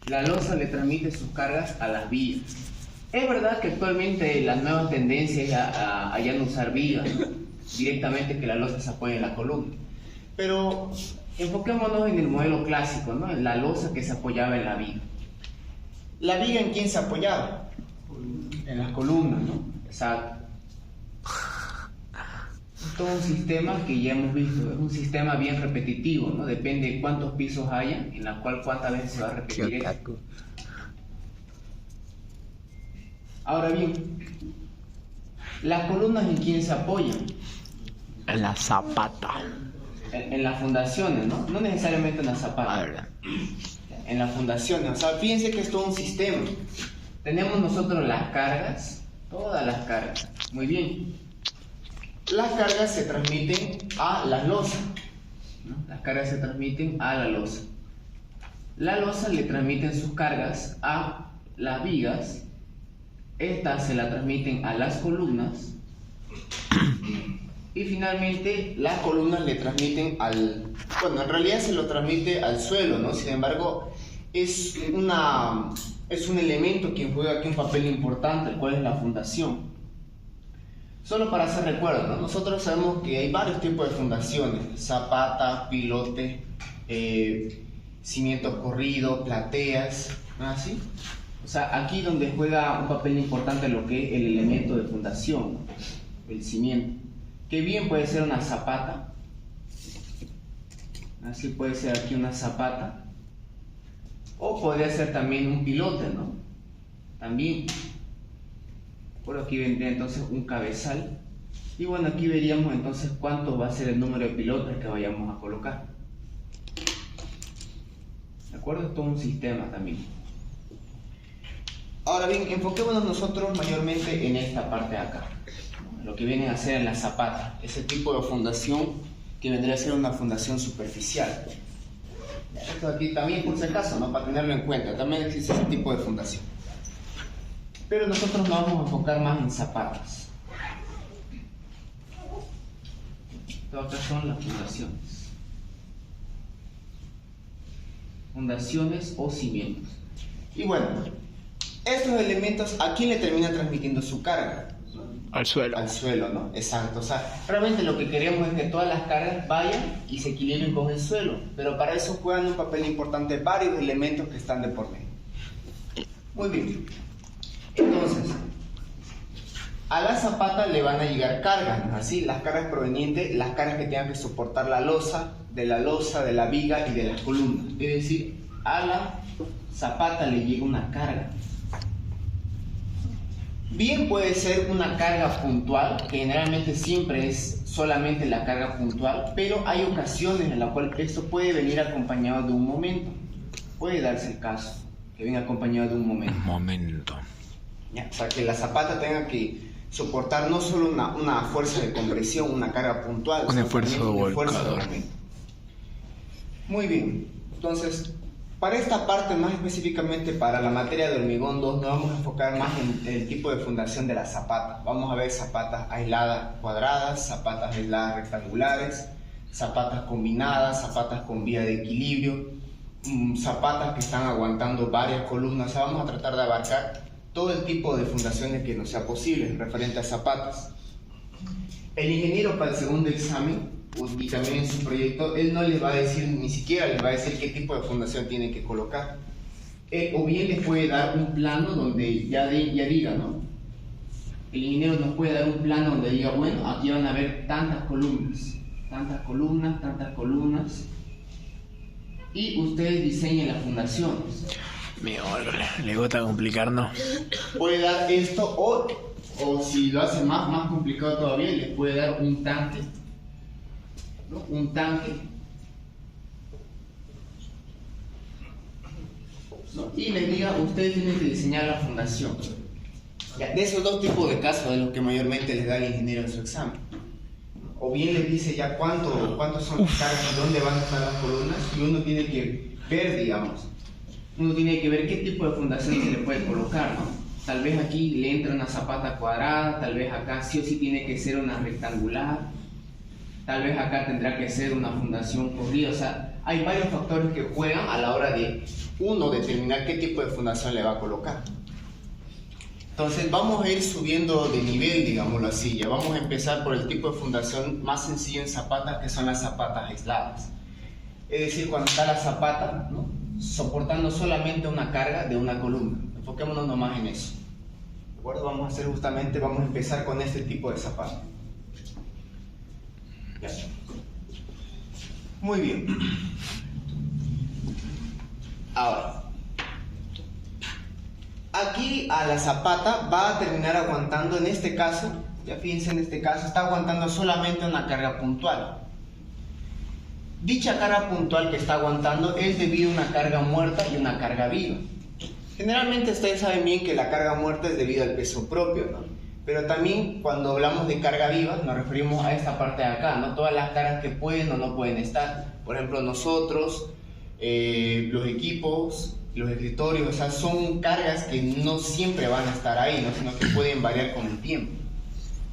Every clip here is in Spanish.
La losa le transmite sus cargas a las vigas. Es verdad que actualmente la nueva tendencia es a ya no usar vigas, ¿no? Directamente que la losa se apoye en la columna. Pero enfoquémonos en el modelo clásico, ¿no? En la losa que se apoyaba en la viga. ¿La viga en quién se apoyaba? En las columnas, ¿no? Exacto. Todo un sistema que ya hemos visto, es un sistema bien repetitivo, ¿no? Depende de cuántos pisos haya, en la cual cuántas veces se va a repetir eso. Ahora bien, ¿las columnas en quién se apoyan? En la zapata. En las fundaciones, ¿no? No necesariamente en la zapata. En las fundaciones, o sea, fíjense que es todo un sistema. Tenemos nosotros las cargas, todas las cargas. Muy bien. Las cargas se transmiten a la losa, ¿no? Las cargas se transmiten a la losa. La losa le transmiten sus cargas a las vigas. Estas se la transmiten a las columnas. Y finalmente las columnas le transmiten bueno, en realidad se lo transmite al suelo, ¿no? Sin embargo, es un elemento que juega aquí un papel importante, el cual es la fundación. Solo para hacer recuerdo, ¿no? Nosotros sabemos que hay varios tipos de fundaciones: zapata, pilote, cimiento corrido, plateas, ¿no? ¿Así? O sea, aquí donde juega un papel importante lo que es el elemento de fundación, ¿no? El cimiento, que bien puede ser una zapata, así puede ser aquí una zapata, o podría ser también un pilote, ¿no? También. Por aquí vendría entonces un cabezal. Y bueno, aquí veríamos entonces cuánto va a ser el número de pilotes que vayamos a colocar. ¿De acuerdo? Es todo un sistema también. Ahora bien, enfoquémonos nosotros mayormente en esta parte de acá, ¿no? Lo que vienen a ser en la zapata, ese tipo de fundación que vendría a ser una fundación superficial. Esto aquí también, por si acaso, ¿no? Para tenerlo en cuenta, también existe ese tipo de fundación. Pero nosotros nos vamos a enfocar más en zapatas. Todas acá son las fundaciones. Fundaciones o cimientos. Y bueno, estos elementos, ¿a quién le termina transmitiendo su carga? Al suelo. Al suelo, ¿no? Exacto. O sea, realmente lo que queremos es que todas las cargas vayan y se equilibren con el suelo. Pero para eso juegan un papel importante varios elementos que están de por medio. Muy bien. Entonces, a la zapata le van a llegar cargas, ¿no? Así, las cargas provenientes, las cargas que tengan que soportar la losa, de la viga y de las columnas. Es decir, a la zapata le llega una carga. Bien puede ser una carga puntual, que generalmente siempre es solamente la carga puntual, pero hay ocasiones en las cuales esto puede venir acompañado de un momento. Puede darse el caso que venga acompañado de un momento. Un momento. ¿Ya? O sea, que la zapata tenga que soportar no solo una fuerza de compresión, una carga puntual, Un esfuerzo volcador. Muy bien. Entonces, para esta parte, más específicamente para la materia de hormigón 2, nos vamos a enfocar más en el tipo de fundación de la zapata. Vamos a ver zapatas aisladas cuadradas, zapatas aisladas rectangulares, zapatas combinadas, zapatas con vía de equilibrio, zapatas que están aguantando varias columnas. O sea, vamos a tratar de abarcar todo el tipo de fundaciones que nos sea posible referente a zapatas. El ingeniero para el segundo examen y también en su proyecto, él no les va a decir, ni siquiera les va a decir qué tipo de fundación tienen que colocar. O bien les puede dar un plano donde ya diga, ¿no? El ingeniero nos puede dar un plano donde diga, bueno, aquí van a haber tantas columnas, y ustedes diseñen las fundaciones. Le gusta complicarnos. Puede dar esto o si lo hace más complicado todavía, les puede dar un tanque, ¿no? Un tanque, ¿no? Y les diga, ustedes tienen que diseñar la fundación. Ya, de esos dos tipos de casos es lo que mayormente les da el ingeniero en su examen. O bien les dice ya cuántos son las cargas, dónde van a estar las columnas, y uno tiene que ver, digamos. Uno tiene que ver qué tipo de fundación se le puede colocar, ¿no? Tal vez aquí le entra una zapata cuadrada, tal vez acá sí o sí tiene que ser una rectangular, tal vez acá tendrá que ser una fundación corrida. O sea, hay varios factores que juegan a la hora de uno determinar qué tipo de fundación le va a colocar. Entonces vamos a ir subiendo de nivel, digámoslo así. Ya vamos a empezar por el tipo de fundación más sencillo en zapatas, que son las zapatas aisladas. Es decir, cuando está la zapata, ¿no?, soportando solamente una carga de una columna. Enfoquémonos nomás en eso. ¿De acuerdo? Vamos a empezar con este tipo de zapata. Ya. Muy bien. Ahora, aquí a la zapata va a terminar aguantando, en este caso, ya fíjense, en este caso está aguantando solamente una carga puntual. Dicha carga puntual que está aguantando es debido a una carga muerta y una carga viva. Generalmente ustedes saben bien que la carga muerta es debido al peso propio, ¿no? Pero también cuando hablamos de carga viva nos referimos a esta parte de acá, ¿no? Todas las cargas que pueden o no pueden estar. Por ejemplo, nosotros, los equipos, los escritorios, o sea, son cargas que no siempre van a estar ahí, ¿no?, sino que pueden variar con el tiempo.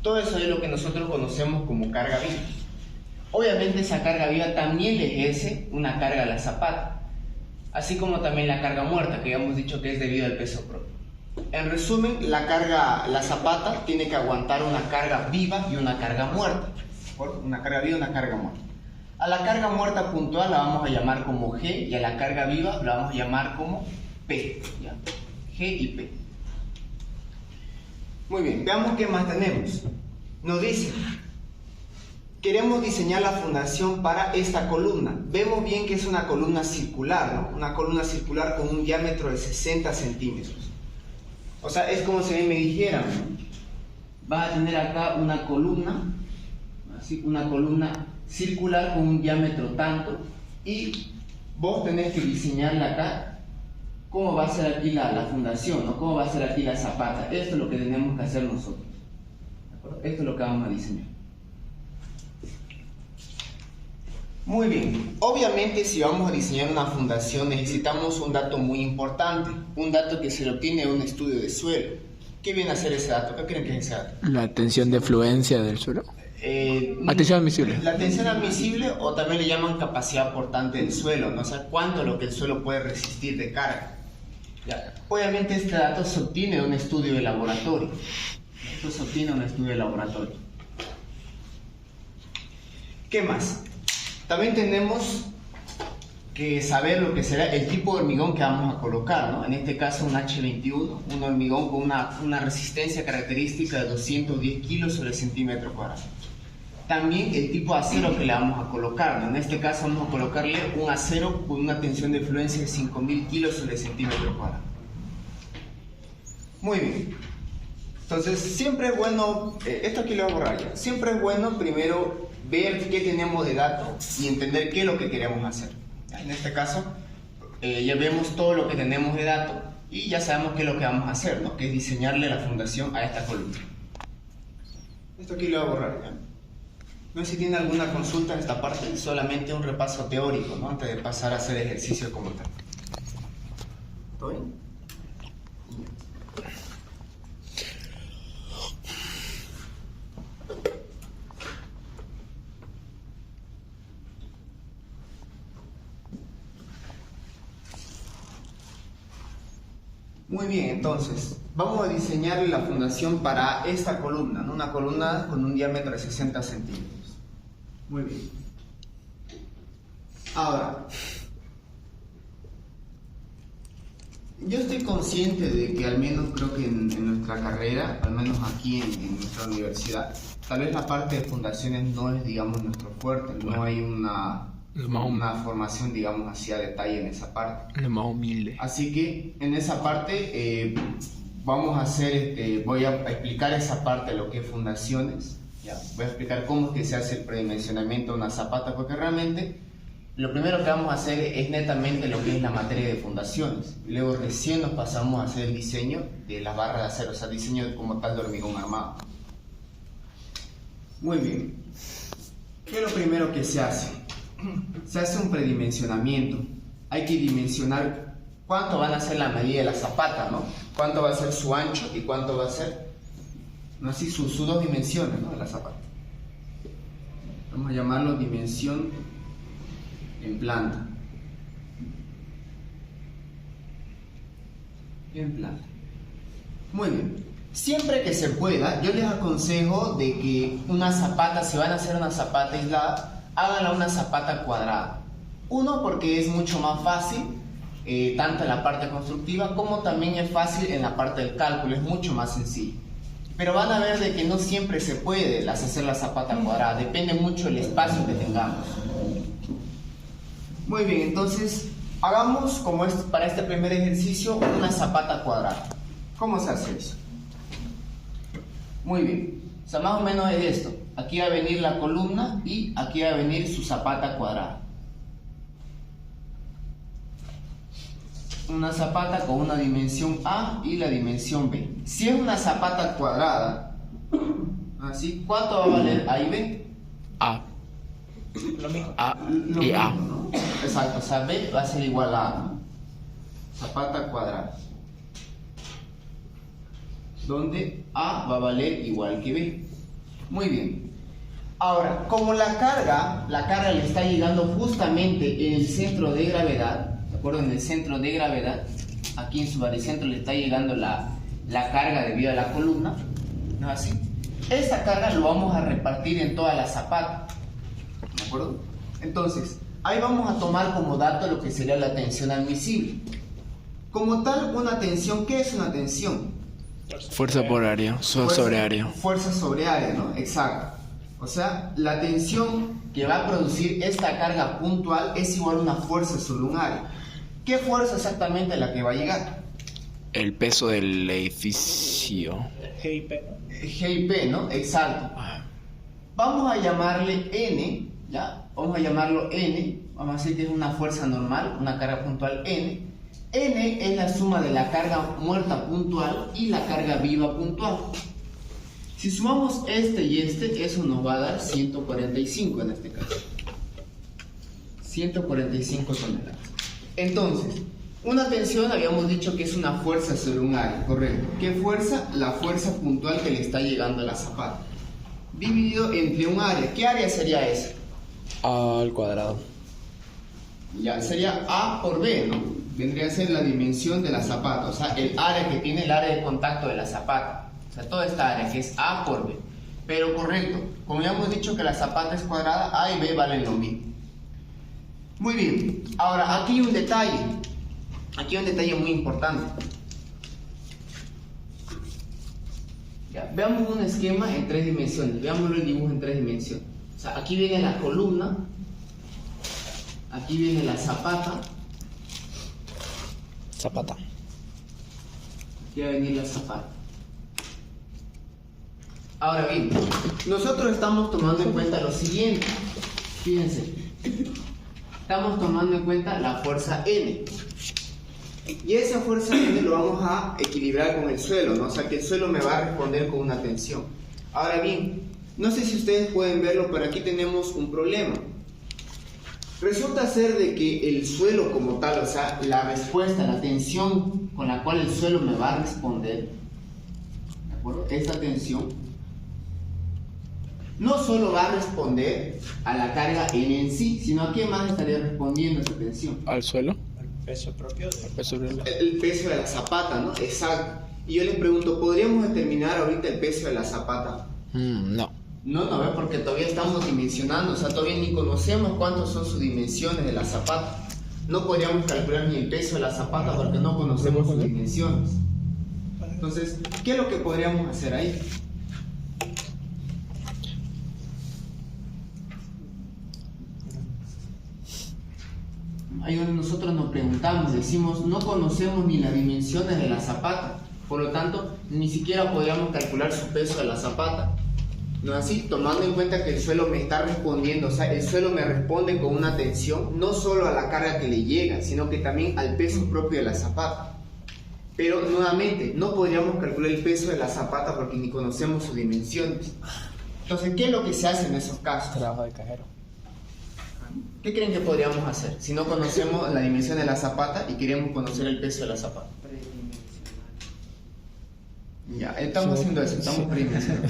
Todo eso es lo que nosotros conocemos como carga viva. Obviamente esa carga viva también le ejerce una carga a la zapata, así como también la carga muerta, que ya hemos dicho que es debido al peso propio. En resumen, la zapata tiene que aguantar una carga viva y una carga muerta. Una carga viva y una carga muerta. A la carga muerta puntual la vamos a llamar como G, y a la carga viva la vamos a llamar como P, ¿ya? G y P. Muy bien, veamos qué más tenemos. Nos dice: queremos diseñar la fundación para esta columna. Vemos bien que es una columna circular, ¿no? Una columna circular con un diámetro de 60 centímetros. O sea, es como si me dijeran, ¿no?, va a tener acá una columna, así, una columna circular con un diámetro tanto, y vos tenés que diseñarla acá. ¿Cómo va a ser aquí la fundación, ¿no? ¿Cómo va a ser aquí la zapata? Esto es lo que tenemos que hacer nosotros. ¿De acuerdo? Esto es lo que vamos a diseñar. Muy bien, obviamente si vamos a diseñar una fundación necesitamos un dato muy importante, un dato que se lo obtiene de un estudio de suelo. ¿Qué viene a ser ese dato? ¿Qué creen que es ese dato? La tensión de fluencia del suelo. Atención admisible. La tensión admisible, o también le llaman capacidad portante del suelo, ¿no? O sea, cuánto lo que el suelo puede resistir de carga. Ya. Obviamente este dato se obtiene de un estudio de laboratorio. Esto se obtiene de un estudio de laboratorio. ¿Qué más? También tenemos que saber lo que será el tipo de hormigón que vamos a colocar, ¿no? En este caso un H21, un hormigón con una resistencia característica de 210 kilos sobre centímetro cuadrado. También el tipo de acero que le vamos a colocar, ¿no? En este caso vamos a colocarle un acero con una tensión de fluencia de 5000 kilos sobre centímetro cuadrado. Muy bien. Entonces siempre es bueno, esto aquí lo voy a borrar ya, siempre es bueno primero ver qué tenemos de datos y entender qué es lo que queremos hacer. En este caso, ya vemos todo lo que tenemos de datos y ya sabemos qué es lo que vamos a hacer, ¿no? Que es diseñarle la fundación a esta columna. Esto aquí lo voy a borrar ya. No sé si tiene alguna consulta en esta parte, solamente un repaso teórico, ¿no?, antes de pasar a hacer ejercicio como tal. ¿Todo bien? Muy bien, entonces, vamos a diseñar la fundación para esta columna, ¿no? Una columna con un diámetro de 60 centímetros. Muy bien. Ahora, yo estoy consciente de que al menos creo que en nuestra carrera, al menos aquí en nuestra universidad, tal vez la parte de fundaciones no es, digamos, nuestro fuerte, no hay una formación, digamos, así a detalle en esa parte. Lo más humilde. Así que en esa parte vamos a hacer, voy a explicar esa parte de lo que es fundaciones. Ya, voy a explicar cómo es que se hace el predimensionamiento de una zapata, porque realmente lo primero que vamos a hacer es netamente lo que es la materia de fundaciones. Luego recién nos pasamos a hacer el diseño de las barras de acero, o sea, diseño como tal de hormigón armado. Muy bien. ¿Qué es lo primero que se hace? Se hace un predimensionamiento. Hay que dimensionar cuánto van a ser la medida de la zapata, ¿no? Cuánto va a ser su ancho y cuánto va a ser, ¿no?, así sus dos dimensiones, ¿no?, de la zapata. Vamos a llamarlo dimensión en planta. En planta. Muy bien. Siempre que se pueda, yo les aconsejo de que una zapata, si van a hacer una zapata aislada, háganla una zapata cuadrada. Uno, porque es mucho más fácil, tanto en la parte constructiva como también es fácil en la parte del cálculo, es mucho más sencillo. Pero van a ver de que no siempre se puede hacer la zapata cuadrada, depende mucho del espacio que tengamos. Muy bien, entonces hagamos como es para este primer ejercicio una zapata cuadrada. ¿Cómo se hace eso? Muy bien, o sea, más o menos es esto. Aquí va a venir la columna y aquí va a venir su zapata cuadrada. Una zapata con una dimensión A y la dimensión B. Si es una zapata cuadrada, así, ¿cuánto va a valer A y B? A. Lo mismo. A y A. ¿No? Exacto, o sea, B va a ser igual a A, ¿no? Zapata cuadrada. Donde A va a valer igual que B. Muy bien. Ahora, como la carga le está llegando justamente en el centro de gravedad, ¿de acuerdo? En el centro de gravedad, aquí en su baricentro le está llegando la carga debido a la columna, ¿no es así? Esta carga lo vamos a repartir en toda la zapata, ¿de acuerdo? Entonces, ahí vamos a tomar como dato lo que sería la tensión admisible. Como tal, una tensión, ¿qué es una tensión? Fuerza por área, sobre área. Fuerza sobre área, ¿no? Exacto. O sea, la tensión que va a producir esta carga puntual es igual a una fuerza sobre un área. ¿Qué fuerza exactamente es la que va a llegar? El peso del edificio. GIP. GIP, ¿no? Exacto. Vamos a llamarle N, ¿ya? Vamos a llamarlo N. Vamos a decir que es una fuerza normal, una carga puntual N. N es la suma de la carga muerta puntual y la carga viva puntual. Si sumamos este y este, eso nos va a dar 145 en este caso. 145 toneladas. Entonces, una tensión habíamos dicho que es una fuerza sobre un área, ¿correcto? ¿Qué fuerza? La fuerza puntual que le está llegando a la zapata. Dividido entre un área. ¿Qué área sería esa? A al cuadrado. Ya, sería A por B, ¿no? Vendría a ser la dimensión de la zapata, o sea, el área que tiene el área de contacto de la zapata. O sea, toda esta área que es A por B. Pero correcto, como ya hemos dicho que la zapata es cuadrada, A y B valen lo mismo. Muy bien, ahora aquí hay un detalle. Aquí hay un detalle muy importante. Ya, veamos un esquema en 3 dimensiones. Veámoslo el dibujo en 3 dimensiones. O sea, aquí viene la columna. Aquí viene la zapata. Zapata. Aquí va a venir la zapata. Ahora bien, nosotros estamos tomando en cuenta lo siguiente. Fíjense. Estamos tomando en cuenta la fuerza N. Y esa fuerza N lo vamos a equilibrar con el suelo, ¿no? O sea que el suelo me va a responder con una tensión. Ahora bien, no sé si ustedes pueden verlo, pero aquí tenemos un problema. Resulta ser de que el suelo como tal, o sea, la respuesta, la tensión con la cual el suelo me va a responder, ¿de acuerdo? Esta tensión no solo va a responder a la carga N en sí, sino a qué más estaría respondiendo esa tensión. Al suelo. El peso propio de... Al peso del... El peso de la zapata, ¿no? Exacto. Y yo les pregunto, ¿podríamos determinar ahorita el peso de la zapata? No. No, ¿ves? Porque todavía estamos dimensionando, o sea, todavía ni conocemos cuántas son sus dimensiones de la zapata. No podríamos calcular ni el peso de la zapata porque no conocemos sus dimensiones. Entonces, ¿qué es lo que podríamos hacer ahí? Ahí donde nosotros nos preguntamos, decimos, no conocemos ni las dimensiones de la zapata, por lo tanto, ni siquiera podríamos calcular su peso de la zapata. ¿No es así? Tomando en cuenta que el suelo me está respondiendo, o sea, el suelo me responde con una tensión, no solo a la carga que le llega, sino que también al peso propio de la zapata. Pero nuevamente, no podríamos calcular el peso de la zapata porque ni conocemos sus dimensiones. Entonces, ¿qué es lo que se hace en esos casos? Trabajo de cajero. ¿Qué creen que podríamos hacer si no conocemos la dimensión de la zapata y queremos conocer el peso de la zapata? Ya, estamos haciendo eso, estamos predimensionando.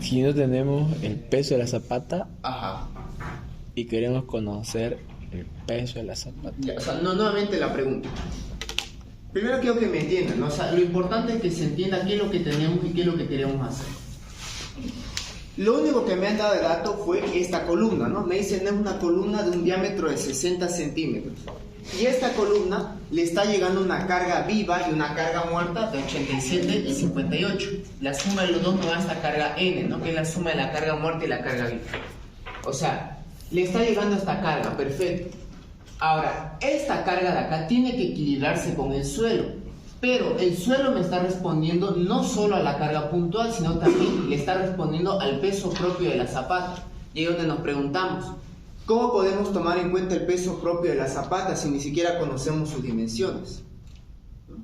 Si no tenemos el peso de la zapata Ajá. y queremos conocer El peso de la zapata. Ya, o sea, nuevamente la pregunta. Primero quiero que me entiendan, ¿no? O sea, lo importante es que se entienda qué es lo que tenemos y qué es lo que queremos hacer. Lo único que me han dado de dato fue esta columna, ¿no? Me dicen es una columna de un diámetro de 60 centímetros. Y esta columna le está llegando una carga viva y una carga muerta de 87 y 58. La suma de los dos me da esta carga N, ¿no? Que es la suma de la carga muerta y la carga viva. O sea, le está llegando esta carga, perfecto. Ahora, esta carga de acá tiene que equilibrarse con el suelo. Pero el suelo me está respondiendo no solo a la carga puntual, sino también le está respondiendo al peso propio de la zapata. Y ahí es donde nos preguntamos, ¿cómo podemos tomar en cuenta el peso propio de la zapata si ni siquiera conocemos sus dimensiones?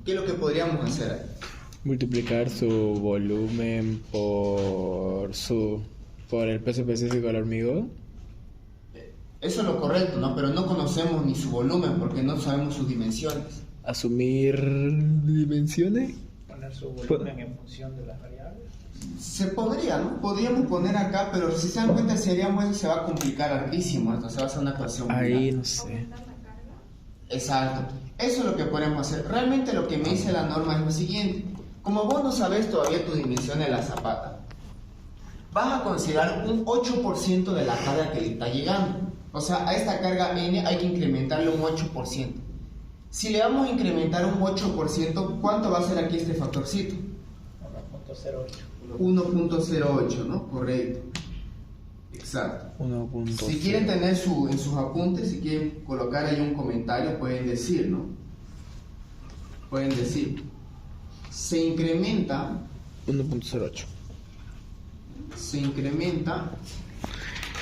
¿Qué es lo que podríamos hacer ahí? Multiplicar su volumen por el peso específico del hormigón. Eso es lo correcto, ¿no? Pero no conocemos ni su volumen porque no sabemos sus dimensiones. Asumir dimensiones. Poner su volumen en función de las variables. Se podría, ¿no? Podríamos poner acá, pero si se dan cuenta, si haríamos eso se va a complicar hartísimo. Entonces va a ser una ecuación muy Ahí larga. no sé. Exacto. Eso es lo que podemos hacer. Realmente lo que me dice la norma es lo siguiente. Como vos no sabes todavía tu dimensión de la zapata, vas a considerar un 8% de la carga que le está llegando. O sea, a esta carga N hay que incrementarle un 8%. Si le vamos a incrementar un 8%, ¿cuánto va a ser aquí este factorcito? 1.08. 1.08, ¿no? Correcto. Exacto. 1.0. Si quieren tener en sus apuntes, si quieren colocar ahí un comentario, pueden decir, ¿no? Pueden decir, se incrementa 1.08.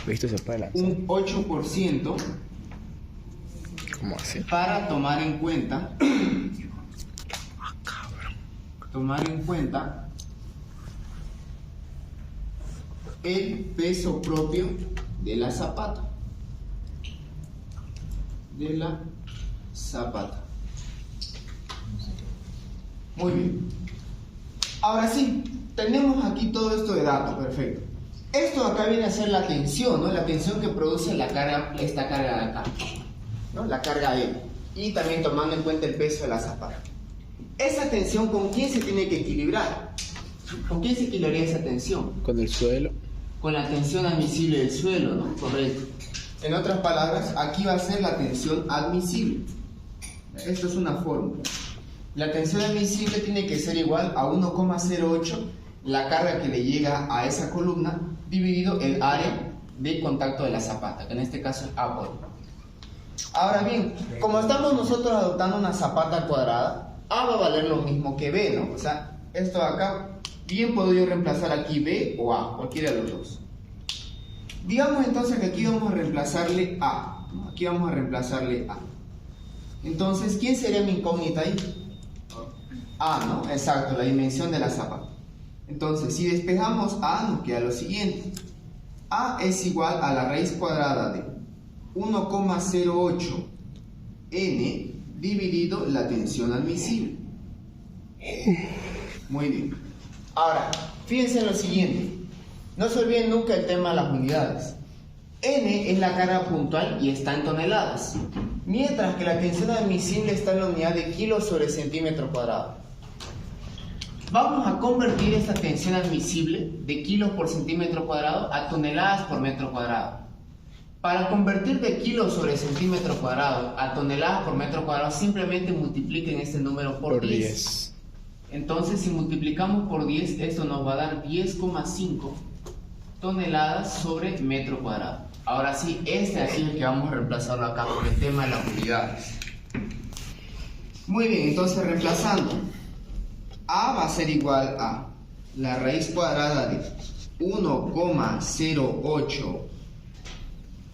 ¿Viste? Se puede lanzar. Un 8% ¿Cómo así? para tomar en cuenta el peso propio de la zapata. Muy bien. Ahora sí, tenemos aquí todo esto de datos, perfecto. Esto de acá viene a ser la tensión, ¿no? La tensión que produce la carga, esta carga de acá, ¿no? La carga E. Y también tomando en cuenta el peso de la zapata. Esa tensión, ¿con quién se tiene que equilibrar? ¿Con quién se equilibraría esa tensión? Con el suelo. Con la tensión admisible del suelo, ¿no? Correcto. En otras palabras, aquí va a ser la tensión admisible. Esto es una fórmula. La tensión admisible tiene que ser igual a 1,08 la carga que le llega a esa columna dividido el área de contacto de la zapata, que en este caso es A por. Ahora bien, como estamos nosotros adoptando una zapata cuadrada, A va a valer lo mismo que B, ¿no? O sea, esto de acá, bien puedo yo reemplazar aquí B o A, cualquiera de los dos. Digamos entonces que aquí vamos a reemplazarle A, ¿no? Aquí vamos a reemplazarle A. Entonces, ¿quién sería mi incógnita ahí? A, ¿no? Exacto, la dimensión de la zapata. Entonces, si despejamos A, nos queda lo siguiente. A es igual a la raíz cuadrada de 1,08 N dividido la tensión admisible. Muy bien. Ahora, fíjense en lo siguiente. No se olviden nunca el tema de las unidades. N es la carga puntual y está en toneladas, mientras que la tensión admisible está en la unidad de kilos sobre centímetro cuadrado. Vamos a convertir esta tensión admisible de kilos por centímetro cuadrado a toneladas por metro cuadrado. Para convertir de kilos sobre centímetro cuadrado a toneladas por metro cuadrado, simplemente multipliquen este número por 10. Entonces, si multiplicamos por 10, esto nos va a dar 10,5 toneladas sobre metro cuadrado. Ahora sí, este aquí es el que vamos a reemplazarlo acá por el tema de las unidades. Muy bien, entonces reemplazando, A va a ser igual a la raíz cuadrada de 1,08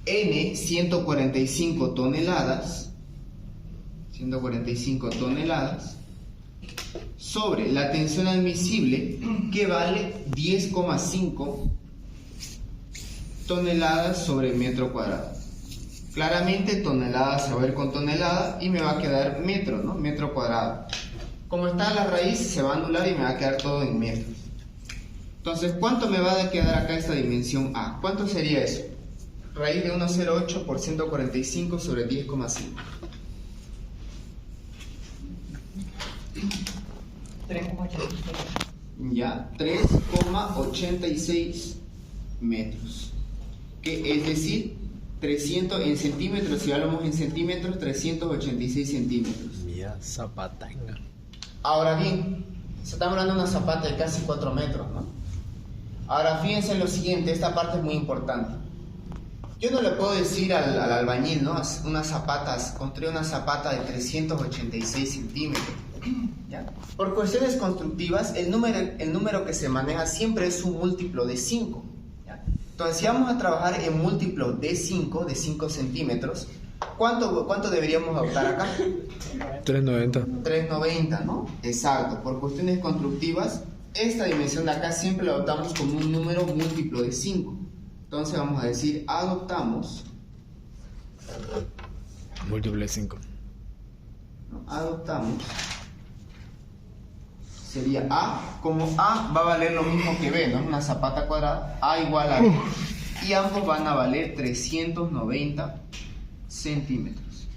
N, 145 toneladas, sobre la tensión admisible, que vale 10,5 toneladas sobre metro cuadrado. Claramente toneladas se va a ir con tonelada y me va a quedar metro, ¿no? Metro cuadrado. Como está la raíz, se va a anular y me va a quedar todo en metros. Entonces, ¿cuánto me va a quedar acá esta dimensión A? ¿Cuánto sería eso? Raíz de 1,08 por 145 sobre 10,5. 3,86. Ya, 3,86 metros. Que es decir, 300 en centímetros, si hablamos en centímetros, 386 centímetros. Mira, zapatanga. Ahora bien, estamos hablando de una zapata de casi 4 metros, ¿no? Ahora fíjense en lo siguiente, esta parte es muy importante. Yo no le puedo decir al albañil, ¿no? Construir una zapata de 386 centímetros. ¿Ya? Por cuestiones constructivas, el número que se maneja siempre es un múltiplo de 5. ¿Ya? Entonces, si vamos a trabajar en múltiplo de 5 centímetros, ¿cuánto deberíamos adoptar acá? 390. 390, ¿no? Exacto. Por cuestiones constructivas, esta dimensión de acá siempre la adoptamos como un número múltiplo de 5. Entonces vamos a decir, adoptamos. Múltiple de 5. ¿No? Adoptamos. Sería A, como A va a valer lo mismo que B, ¿no? Una zapata cuadrada, A igual a B. Y ambos van a valer 390 centímetros.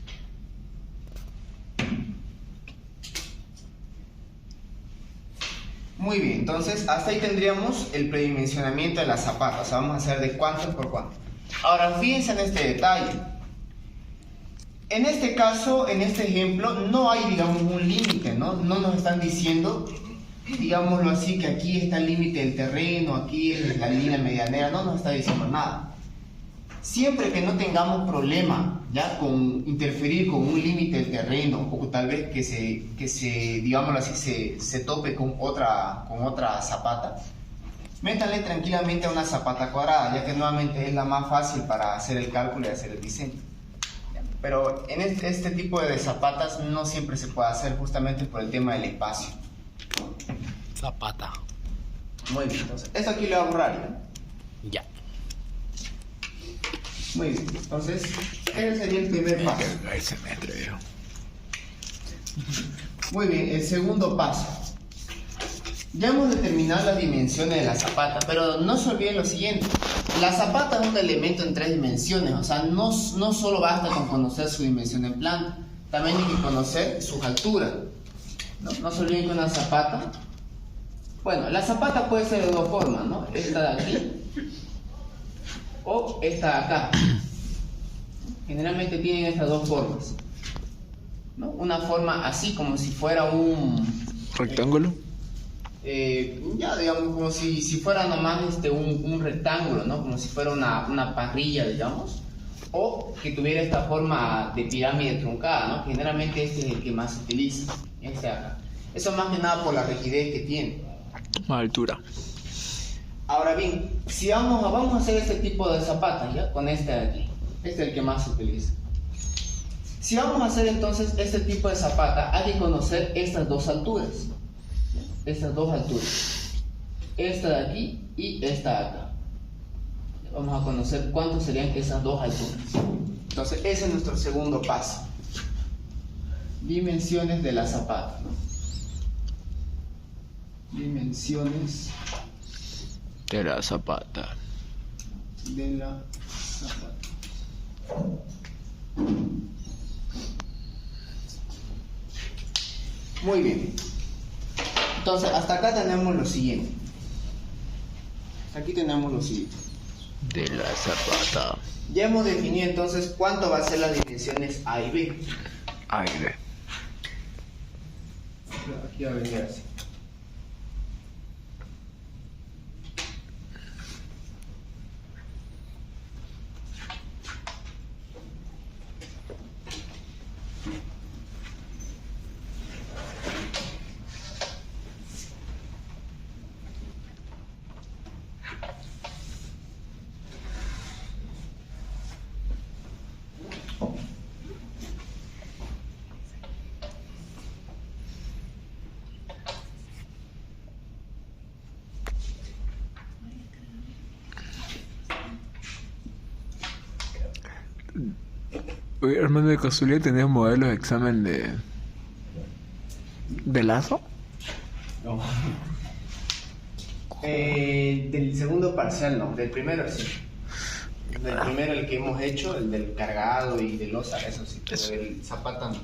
Muy bien, entonces hasta ahí tendríamos el predimensionamiento de la zapata. O sea, vamos a hacer de cuánto por cuánto. Ahora, fíjense en este detalle. En este caso, en este ejemplo, no hay, digamos, un límite, ¿no? No nos están diciendo, digámoslo así, que aquí está el límite del terreno, aquí es la línea medianera, no nos está diciendo nada. Siempre que no tengamos problema, ya, con interferir con un límite del terreno, o tal vez que se digámoslo así, se tope con otra zapata, métanle tranquilamente a una zapata cuadrada, ya que nuevamente es la más fácil para hacer el cálculo y hacer el diseño. Pero en este tipo de zapatas no siempre se puede hacer, justamente por el tema del espacio. Zapata. Muy bien, entonces, esto aquí lo voy a borrar, Ya. Muy bien, entonces, ese sería el primer paso. Ese metro, viejo. Muy bien, el segundo paso. Ya hemos determinado las dimensiones de la zapata, pero no se olviden lo siguiente. La zapata es un elemento en 3 dimensiones, o sea, no solo basta con conocer su dimensión en planta, también hay que conocer sus alturas. No se olviden que una zapata, bueno, la zapata puede ser de dos formas, ¿no? Esta de aquí o esta de acá. Generalmente tienen estas dos formas, ¿no? Una forma así, como si fuera un ¿Rectángulo? ya digamos como si fuera nomás un rectángulo, ¿no? Como si fuera una parrilla, digamos, o que tuviera esta forma de pirámide truncada, ¿no? Generalmente este es el que más se utiliza, este acá. Eso más que nada por la rigidez que tiene. Más altura. Ahora bien, si vamos a hacer este tipo de zapatas, ¿ya? Con este de aquí, este es el que más se utiliza. Si vamos a hacer entonces este tipo de zapata, hay que conocer estas dos alturas. Estas dos alturas, esta de aquí y esta de acá. Vamos a conocer cuántos serían esas dos alturas. Entonces ese es nuestro segundo paso. Dimensiones de la zapata, ¿no? Dimensiones De la zapata. de la zapata. Muy bien. Entonces, hasta acá tenemos lo siguiente. Aquí tenemos lo siguiente. De la zapata. Ya hemos definido entonces cuánto va a ser las dimensiones A y B. Aire. Aquí va a venir así. Oye, hermano, de casualidad tenés modelos de examen de lazo. No. Del segundo parcial no, del primero sí. Del primero, el que hemos hecho, el del cargado y del losa, eso sí, pero el Zapata no.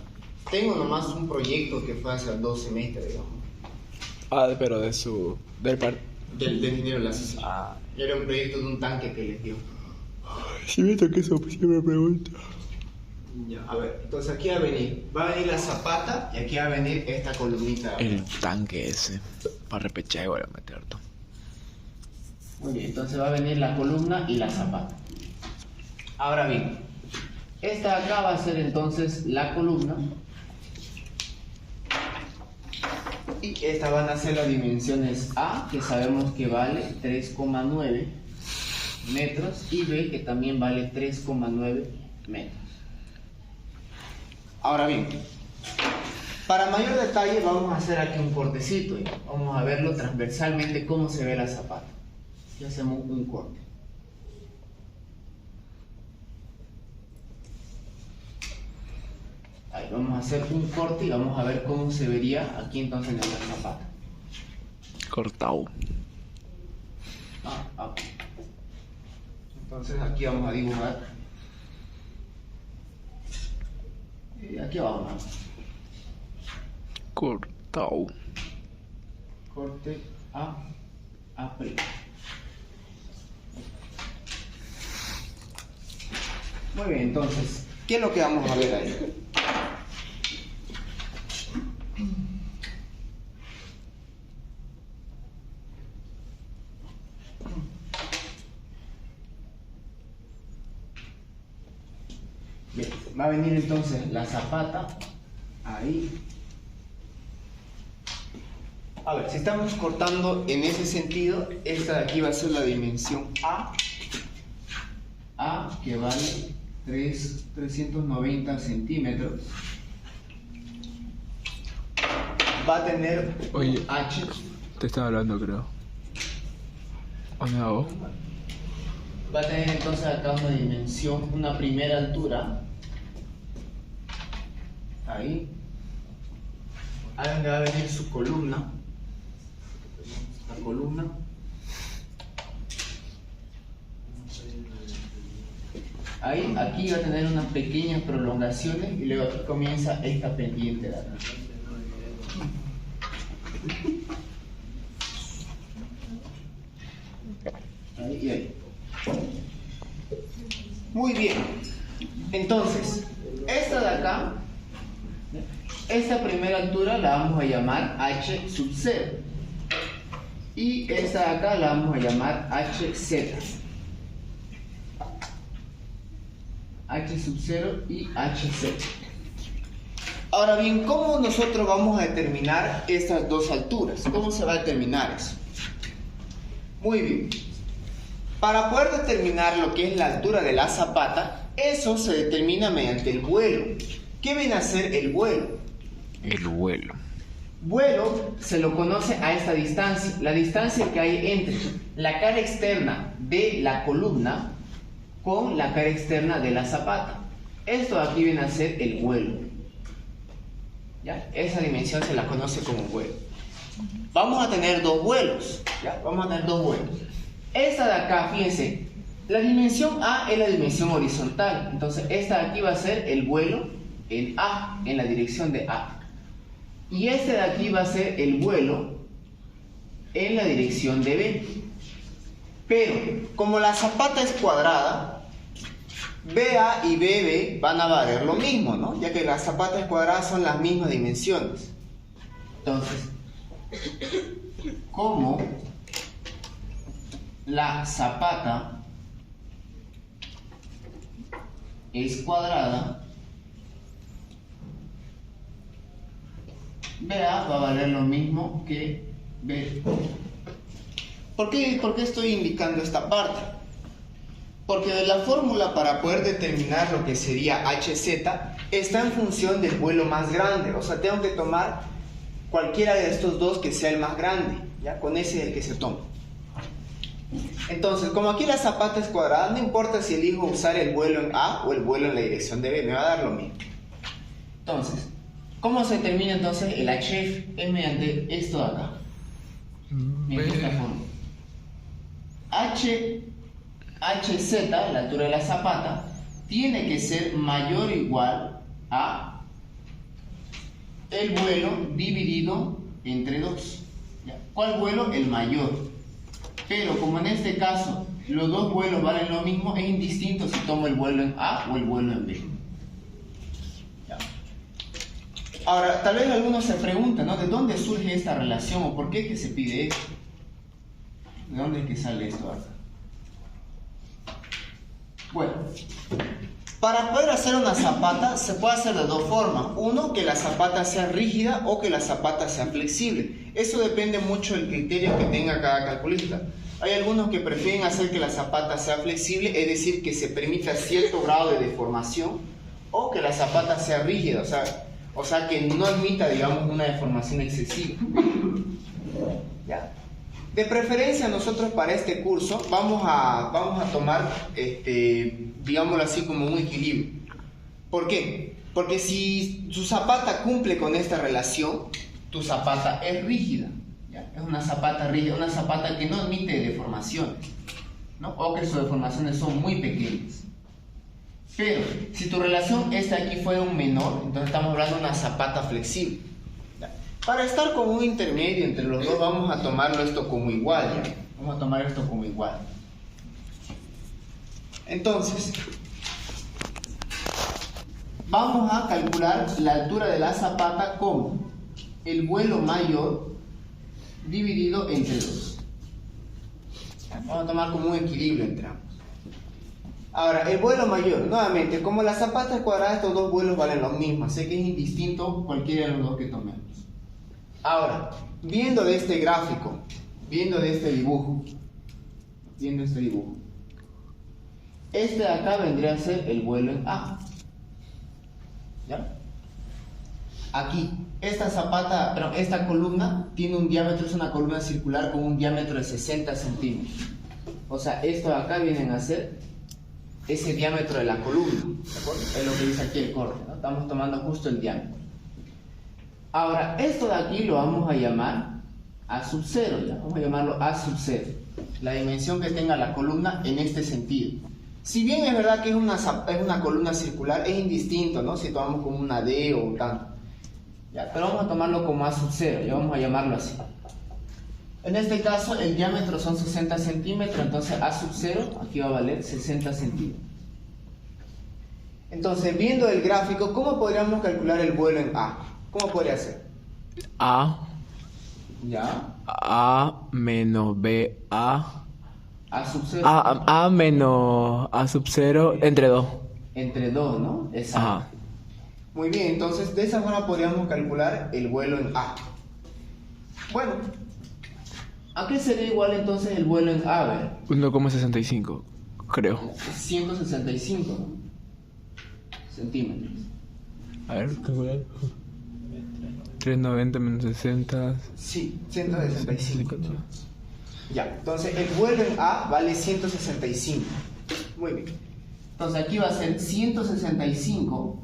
Tengo nomás un proyecto que fue hace 2 semestres, digamos. Pero Del ingeniero Lazo, sí. Ah. Era un proyecto de un tanque que les dio. Si me toque eso, pues siempre pregunto. Ya, a ver, entonces aquí va a venir la Zapata y aquí va a venir esta columnita. El tanque ese. Para repechar igual a meter todo. Muy bien, entonces va a venir la columna y la Zapata. Ahora bien, esta de acá va a ser entonces la columna. Y estas van a ser las dimensiones A, que sabemos que vale 3,9 metros, y B, que también vale 3,9 metros. Ahora bien, para mayor detalle vamos a hacer aquí un cortecito. Vamos a verlo transversalmente cómo se ve la Zapata. Y hacemos un corte. Ahí vamos a hacer un corte y vamos a ver cómo se vería aquí entonces en la Zapata. Cortado. Ok. Entonces aquí vamos a dibujar. Y aquí vamos. Cortado. Corte A'. Muy bien, entonces, ¿qué es lo que vamos a ver ahí? Bien, va a venir entonces la Zapata ahí. A ver, si estamos cortando en ese sentido, esta de aquí va a ser la dimensión A, que vale 390 centímetros. Va a tener Oye, H. te estaba hablando, creo. ¿O no? Va a tener entonces acá una dimensión, una primera altura. Ahí. Ahí donde va a venir su columna. La columna. Ahí, aquí va a tener unas pequeñas prolongaciones y luego aquí comienza esta pendiente de acá. Ahí y ahí. Muy bien. Entonces, esta de acá, esta primera altura la vamos a llamar H sub 0. Y esta de acá la vamos a llamar HZ. H sub 0 y HZ. Ahora bien, ¿cómo nosotros vamos a determinar estas dos alturas? ¿Cómo se va a determinar eso? Muy bien. Para poder determinar lo que es la altura de la Zapata, eso se determina mediante el vuelo. ¿Qué viene a ser el vuelo? El vuelo. Vuelo se lo conoce a esta distancia, la distancia que hay entre la cara externa de la columna con la cara externa de la Zapata. Esto aquí viene a ser el vuelo. ¿Ya? Esa dimensión se la conoce como vuelo. Vamos a tener dos vuelos. ¿Ya? Vamos a tener dos vuelos. Esta de acá, fíjense, la dimensión A es la dimensión horizontal. Entonces esta de aquí va a ser el vuelo en A, en la dirección de A. Y este de aquí va a ser el vuelo en la dirección de B. Pero, como la Zapata es cuadrada, BA y BB van a valer lo mismo, ¿no? Ya que las zapatas cuadradas son las mismas dimensiones. Entonces, como la Zapata es cuadrada, BA va a valer lo mismo que B. ¿Por qué estoy indicando esta parte? Porque de la fórmula para poder determinar lo que sería HZ está en función del vuelo más grande. O sea, tengo que tomar cualquiera de estos dos que sea el más grande. ¿Ya? Con ese es el que se toma. Entonces, como aquí la Zapata es cuadrada, no importa si elijo usar el vuelo en A o el vuelo en la dirección de B, me va a dar lo mismo. Entonces, ¿cómo se determina entonces el HF? Es mediante esto de acá. Mediante esta fórmula. H HZ, la altura de la zapata, tiene que ser mayor o igual a el vuelo dividido entre 2. ¿Cuál vuelo? El mayor. Pero como en este caso los dos vuelos valen lo mismo, es indistinto si tomo el vuelo en A o el vuelo en B. ¿Ya? Ahora, tal vez algunos se preguntan, ¿no? ¿De dónde surge esta relación o por qué es que se pide esto? ¿De dónde es que sale esto acá? Bueno, para poder hacer una zapata se puede hacer de dos formas. Uno, que la zapata sea rígida o que la zapata sea flexible. Eso depende mucho del criterio que tenga cada calculista. Hay algunos que prefieren hacer que la zapata sea flexible, es decir, que se permita cierto grado de deformación, o que la zapata sea rígida, o sea que no admita, digamos, una deformación excesiva. ¿Ya? De preferencia, nosotros para este curso vamos a tomar, digámoslo así, como un equilibrio. ¿Por qué? Porque si tu zapata cumple con esta relación, tu zapata es rígida. ¿Ya? Es una zapata rígida, una zapata que no admite deformaciones, ¿no? O que sus deformaciones son muy pequeñas. Pero si tu relación esta aquí fuera un menor, entonces estamos hablando de una zapata flexible. ¿Ya? Para estar con un intermedio entre los dos, vamos a tomarlo esto como igual. ¿Ya? Vamos a tomar esto como igual. Entonces, vamos a calcular la altura de la zapata como el vuelo mayor dividido entre 2. Vamos a tomar como un equilibrio entre ambos. Ahora, el vuelo mayor, nuevamente, como la zapata es cuadrada, estos dos vuelos valen lo mismo, así que es indistinto cualquiera de los dos que tomemos. Ahora, viendo de este gráfico, viendo este dibujo, este de acá vendría a ser el vuelo en A. ¿Ya? Aquí, esta columna tiene un diámetro, es una columna circular con un diámetro de 60 centímetros. O sea, esto de acá vienen a ser ese diámetro de la columna, ¿de acuerdo? Es lo que dice aquí el corte, ¿no? Estamos tomando justo el diámetro. Ahora, esto de aquí lo vamos a llamar A sub 0, ¿ya? Vamos a llamarlo A sub 0. La dimensión que tenga la columna en este sentido. Si bien es verdad que es una columna circular, es indistinto, ¿no? Si tomamos como una D o tanto. ¿Ya? Pero vamos a tomarlo como A sub 0, ya vamos a llamarlo así. En este caso el diámetro son 60 centímetros, entonces A sub 0 aquí va a valer 60 centímetros. Entonces, viendo el gráfico, ¿cómo podríamos calcular el vuelo en A? ¿Cómo podría ser? A. ¿Ya? A menos B A. A sub 0. A menos A sub 0 entre 2. Entre 2, ¿no? Exacto. Ajá. Muy bien, entonces de esa forma podríamos calcular el vuelo en A. Bueno, ¿a qué sería igual entonces el vuelo en A? A ver, 1,65, creo. 165, ¿no? Centímetros. A ver, calcular. 390 menos 60. Sí, 165. Ya, entonces el vuelo en A vale 165. Muy bien. Entonces aquí va a ser 165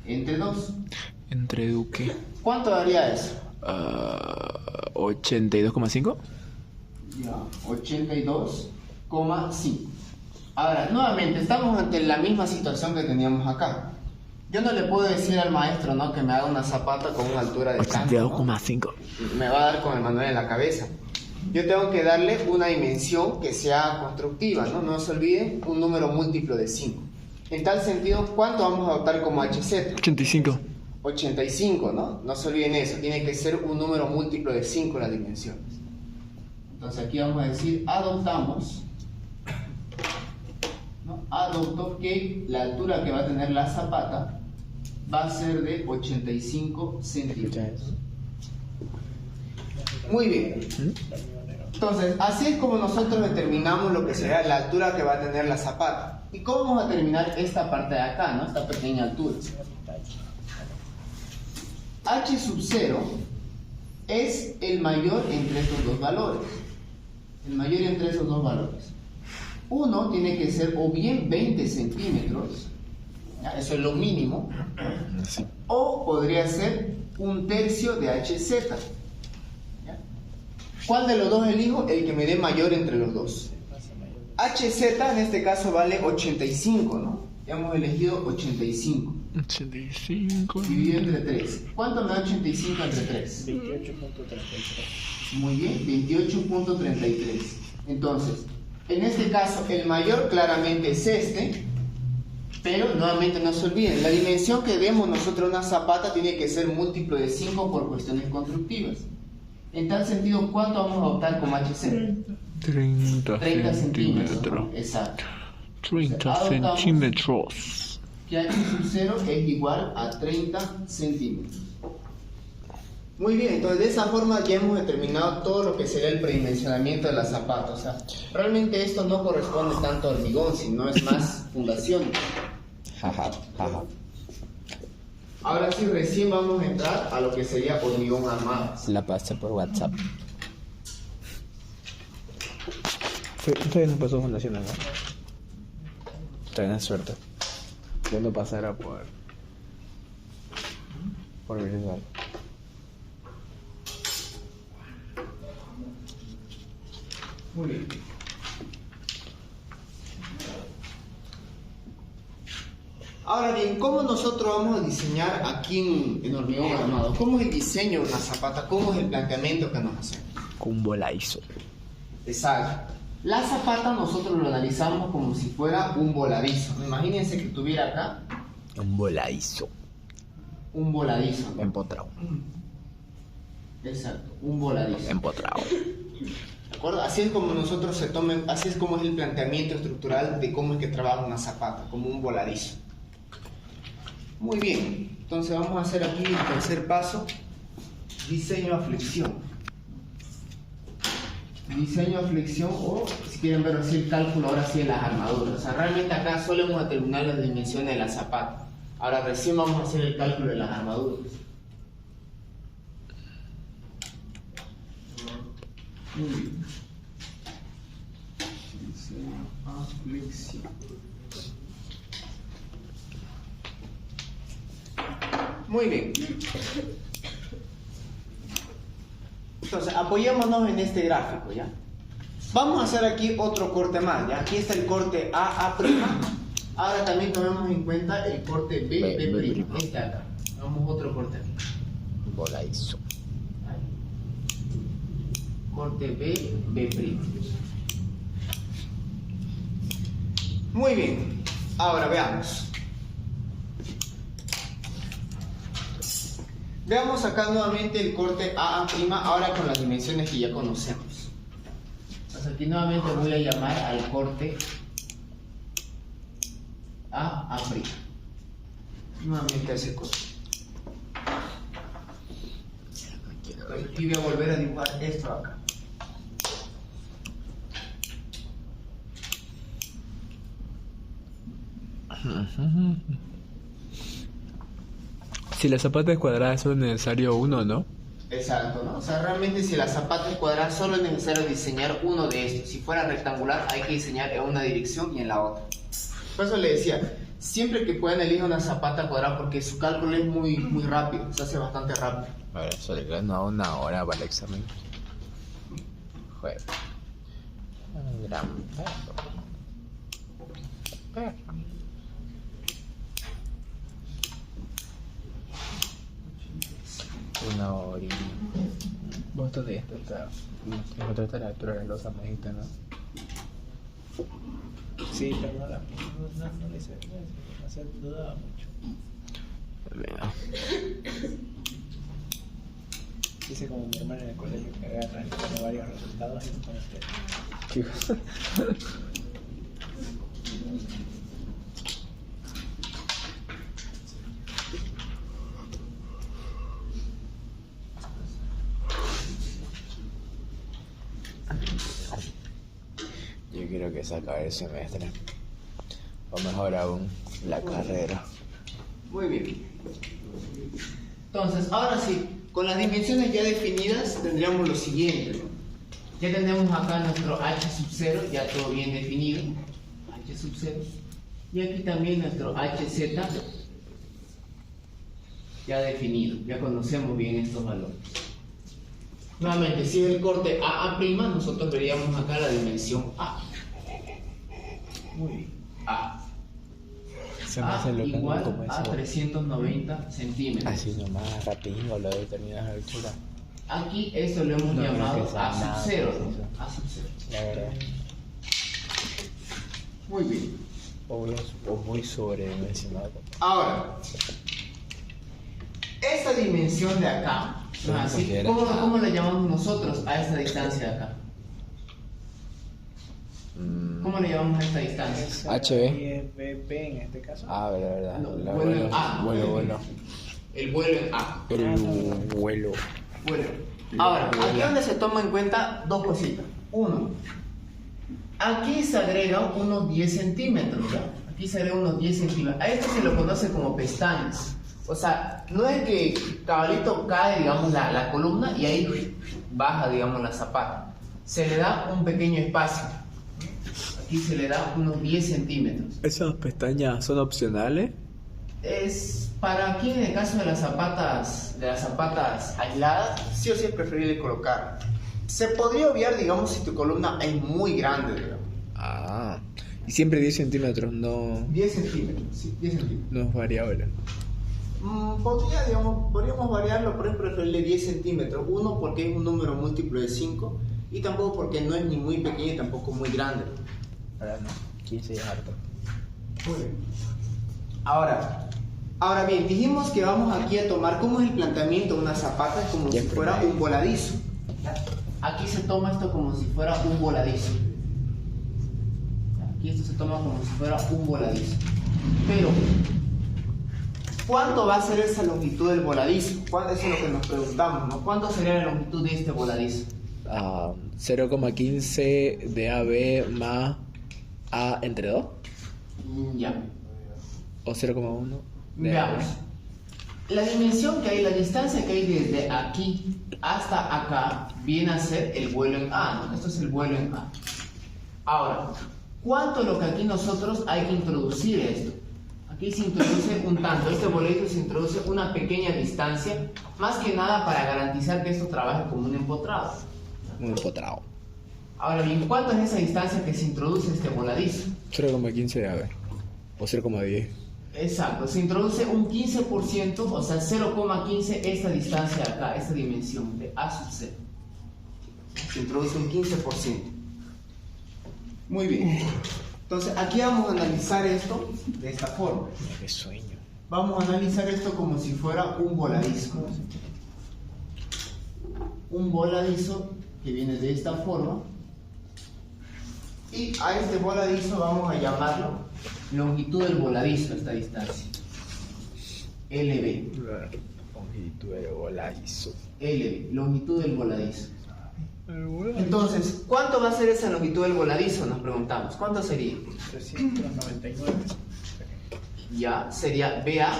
entre 2. Entre Duque. ¿Cuánto daría eso? 82,5. Ya, 82,5. Ahora, nuevamente, estamos ante la misma situación que teníamos acá. Yo no le puedo decir al maestro, ¿no?, que me haga una zapata con una altura de tanto, 82,5. ¿no? Me va a dar con el manual en la cabeza. Yo tengo que darle una dimensión que sea constructiva, ¿no? No se olviden, un número múltiplo de 5. En tal sentido, ¿cuánto vamos a adoptar como HZ? 85. 85, ¿no? No se olviden eso, tiene que ser un número múltiplo de 5 las dimensiones. Entonces aquí vamos a decir, adoptamos, ¿no? Adopto que la altura que va a tener la zapata va a ser de 85 centímetros. Muy bien. Entonces, así es como nosotros determinamos lo que será la altura que va a tener la zapata. ¿Y cómo vamos a determinar esta parte de acá, ¿no? Esta pequeña altura? H sub 0 es el mayor entre estos dos valores. El mayor entre esos dos valores. Uno tiene que ser o bien 20 centímetros, ¿ya? Eso es lo mínimo, o podría ser 1/3 de HZ. ¿Ya? ¿Cuál de los dos elijo? El que me dé mayor entre los dos. HZ en este cazo vale 85, ¿no? Hemos elegido 85. 85. Dividido entre 3. ¿Cuánto me da 85 entre 3? 28.33. Muy bien, 28.33. Entonces, en este caso, el mayor claramente es este. Pero nuevamente no se olviden, la dimensión que demos nosotros a una zapata tiene que ser múltiplo de 5 por cuestiones constructivas. En tal sentido, ¿cuánto vamos a optar como HC? 30 centímetros. centímetros. Exacto. 30 centímetros. Que H sub 0 es igual a 30 centímetros. Muy bien, entonces de esa forma ya hemos determinado todo lo que sería el predimensionamiento de la zapata. O sea, realmente esto no corresponde tanto a hormigón, sino es más fundación. Jaja, jaja. Ahora sí, recién vamos a entrar a lo que sería hormigón armado. La pasé por WhatsApp. Todavía no pasó fundaciones, ¿no? Tenés suerte. ¿Cuándo pasará por virtual? Muy bien. Ahora bien, ¿cómo nosotros vamos a diseñar aquí en hormigón armado? ¿Cómo es el diseño de una zapata? ¿Cómo es el planteamiento que nos hacemos? Con volaizo. Exacto. La zapata nosotros lo analizamos como si fuera un voladizo. Imagínense que tuviera acá Un volaizo. un voladizo, ¿no? Empotrado. Exacto, un voladizo. Empotrado. ¿De acuerdo? Así es como nosotros así es como es el planteamiento estructural de cómo es que trabaja una zapata, como un voladizo. Muy bien, entonces vamos a hacer aquí el tercer paso, diseño a flexión. Diseño a flexión o, si quieren ver así el cálculo ahora sí de las armaduras. O sea, realmente acá solo hemos determinado las dimensiones de la zapata. Ahora recién vamos a hacer el cálculo de las armaduras. Muy bien. Diseño a flexión. Muy bien. Entonces, apoyémonos en este gráfico, ¿ya? Vamos a hacer aquí otro corte más, ¿ya? Aquí está el corte AA'. Ahora también tomemos en cuenta el corte B'. Este acá. Vamos otro corte aquí. Volaizo. Ahí. Corte B'. Muy bien. Ahora veamos. Veamos acá nuevamente el corte AA', ahora con las dimensiones que ya conocemos. Entonces aquí nuevamente voy a llamar al corte AA'. Nuevamente a ese corte. Entonces aquí voy a volver a dibujar esto acá. Si la zapata es cuadrada, solo es necesario uno, ¿no? Exacto, ¿no? O sea, realmente si la zapata es cuadrada, solo es necesario diseñar uno de estos. Si fuera rectangular, hay que diseñar en una dirección y en la otra. Por eso le decía, siempre que puedan elegir una zapata cuadrada, porque su cálculo es muy rápido, se hace bastante rápido. A ver, solo ganó una hora para el examen. Joder. Un gran perro. Una hora. Vos todavía encontraste la altura de los me dijiste, ¿no? Sí, pero no le hice, no se dudaba mucho. Venga. Hice como mi hermana en el colegio que agarra y pone varios resultados y pone este. Chicos. Yo quiero que se acabe el semestre. O mejor aún, la carrera. Muy bien. Entonces, ahora sí, con las dimensiones ya definidas, tendríamos lo siguiente, ¿no? Ya tenemos acá nuestro H0, ya todo bien definido. H0. Y aquí también nuestro HZ ya definido. Ya conocemos bien estos valores. Nuevamente, si es el corte AA', nosotros veríamos acá la dimensión A. Uy. A. Se me A hace loco igual como a eso. 390 centímetros. Así nomás, rapidinho lo determinas a la altura. Aquí esto lo hemos No creo llamado que sea A sub nada 0. preciso. A sub 0. La verdad. Muy bien. O muy sobredimensionado. Ahora, esta dimensión de acá, ¿no es así? considera- ¿Cómo la llamamos nosotros a esta distancia de acá? ¿Cómo le llamamos a esta distancia? HB. Y es BB en este caso. Ah, verdad. No, La vuelo en A. Vuelo. El vuelo en A. El vuelo. Bueno, ahora, aquí donde se toma en cuenta dos cositas. Uno, aquí se agrega unos 10 centímetros, ¿ya? Aquí se agrega unos 10 centímetros. A esto se lo conoce como pestañas. O sea, no es que cabalito cae, digamos, la columna y ahí baja, digamos, la zapata. Se le da un pequeño espacio. Aquí se le da unos 10 centímetros. ¿Esas pestañas son opcionales? Es para aquí en el caso de las zapatas aisladas, sí o sí es preferible colocar. Se podría obviar, digamos, si tu columna es muy grande, digamos. Ah. Y siempre 10 centímetros, no, 10 centímetros, sí, 10 centímetros. no es variable. Podríamos variarlo, pero es preferible 10 centímetros. Uno, porque es un número múltiplo de 5, y tampoco porque no es ni muy pequeño ni tampoco muy grande. Ahora no. 15 es harto. Muy bien. Ahora bien, dijimos que vamos aquí a tomar cómo es el planteamiento de una zapata, es como Ya si fuera aprendí. un voladizo. Aquí se toma esto como si fuera un voladizo. Aquí esto se toma como si fuera un voladizo. Pero, ¿cuánto va a ser esa longitud del voladizo? ¿Cuánto es lo que nos preguntamos, ¿no? ¿Cuánto sería la longitud de este voladizo? 0,15 de AB más A entre 2 Ya. o 0,1 de Veamos. La dimensión que hay, la distancia que hay desde aquí hasta acá viene a ser el vuelo en A, ¿no? Esto es el vuelo en A. Ahora, ¿cuánto es lo que aquí nosotros hay que introducir esto? Aquí se introduce un tanto, este boleto se introduce una pequeña distancia, más que nada para garantizar que esto trabaje como un empotrado. Un empotrado. Ahora bien, ¿cuánto es esa distancia que se introduce este voladizo? 0,15 de AB o 0,10. Exacto, se introduce un 15%, o sea, 0,15 esta distancia de acá, esta dimensión de A sub 0. Se introduce un 15%. Muy bien. Entonces, aquí vamos a analizar esto de esta forma. Qué sueño. Vamos a analizar esto como si fuera un voladizo. Un voladizo que viene de esta forma. Y a este voladizo vamos a llamarlo Longitud del voladizo, esta distancia. LB. Longitud de voladizo. LB, longitud del voladizo. Entonces, ¿cuánto va a ser esa longitud del voladizo? Nos preguntamos. ¿Cuánto sería? 399. Ya, sería BA,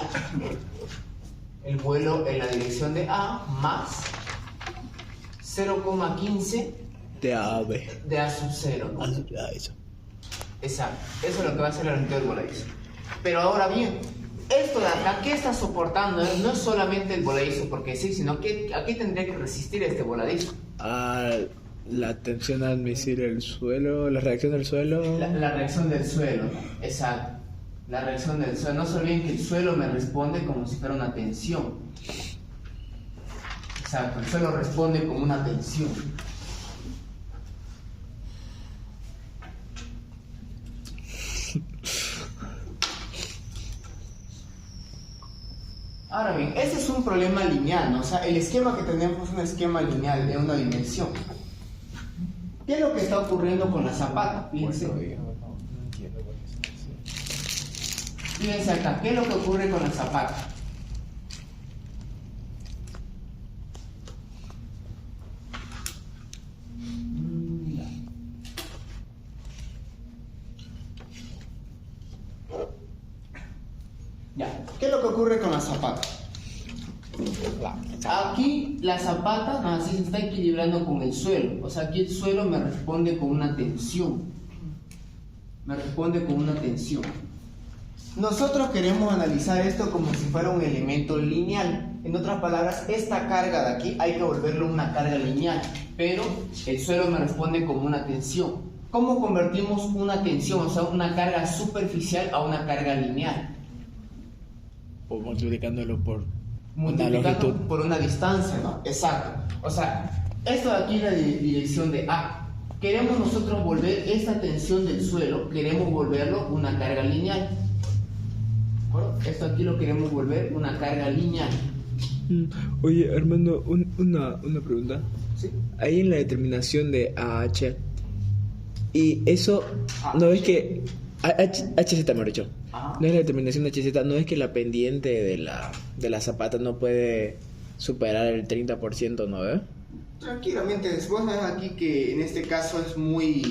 el vuelo en la dirección de A, más 0,15 De AB. de A sub 0, ¿no? Eso. Exacto, eso es lo que va a ser la longitud del voladizo. Pero ahora bien, esto de acá, ¿qué está soportando? No es solamente el voladizo, porque sí, sino que aquí tendría que resistir este voladizo. La tensión al medir el suelo, la reacción del suelo. La reacción del suelo, exacto. La reacción del suelo. No se olviden que el suelo me responde como si fuera una tensión. Exacto, el suelo responde como una tensión. Ahora bien, ese es un problema lineal, ¿no? O sea, el esquema que tenemos es un esquema lineal de una dimensión. ¿Qué es lo que está ocurriendo con la zapata? Fíjense. Fíjense acá, ¿qué es lo que ocurre con la zapata? Ya, ¿qué es lo que ocurre con la zapata? Aquí la zapata, no, así se está equilibrando con el suelo. O sea, aquí el suelo me responde con una tensión. Me responde con una tensión. Nosotros queremos analizar esto como si fuera un elemento lineal. En otras palabras, esta carga de aquí hay que volverlo una carga lineal. Pero el suelo me responde como una tensión. ¿cómo convertimos una tensión, o sea, una carga superficial a una carga lineal? O multiplicándolo por una Multiplicando longitud. por una distancia, ¿no? Exacto. O sea, esto de aquí es la dirección de A. Queremos nosotros volver esta tensión del suelo, queremos volverlo una carga lineal. ¿De acuerdo? Esto aquí lo queremos volver una carga lineal. Oye, Armando, una pregunta. ¿Sí? Ahí en la determinación de AH, y eso, no es que. HZ, me dicho. Ajá. No es la determinación de HZ, no es que la pendiente de la zapata no puede superar el 30%, ¿no? Tranquilamente, vos ves aquí que en este caso es muy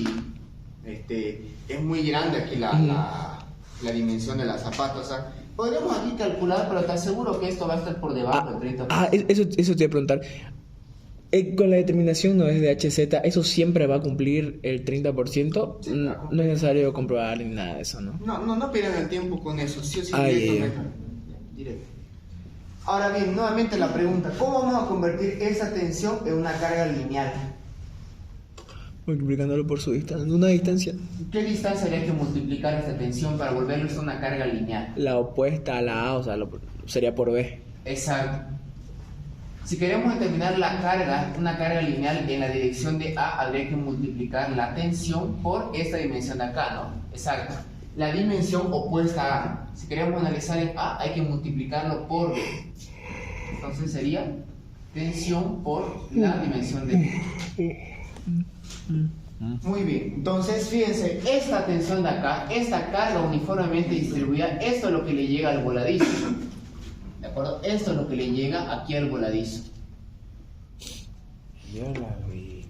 grande aquí la dimensión de la zapata, o sea, Podríamos aquí calcular, pero te aseguro que esto va a estar por debajo del 30%. Eso te iba a preguntar. Con la determinación no es de HZ, ¿eso siempre va a cumplir el 30%? Sí, claro. No es necesario comprobar ni nada de eso, ¿no? no pierdan el tiempo con eso, sí o sí, Ah, directo, ya. mejor. Directo. Ahora bien, nuevamente la pregunta, ¿cómo vamos a convertir esa tensión en una carga lineal? Multiplicándolo por su distancia, una distancia. ¿Qué distancia habría que multiplicar esta tensión para volverlo a una carga lineal? La opuesta a la A, o sea, sería por B. Exacto. Si queremos determinar la carga, una carga lineal en la dirección de A, habría que multiplicar la tensión por esta dimensión de acá, ¿no? Exacto. La dimensión opuesta a A. Si queremos analizar en A, hay que multiplicarlo por B. Entonces sería tensión por la dimensión de B. Muy bien, entonces fíjense, esta tensión de acá, esta carga uniformemente distribuida, esto es lo que le llega al voladizo. ¿De acuerdo? Esto es lo que le llega aquí al voladizo. Yo la vi,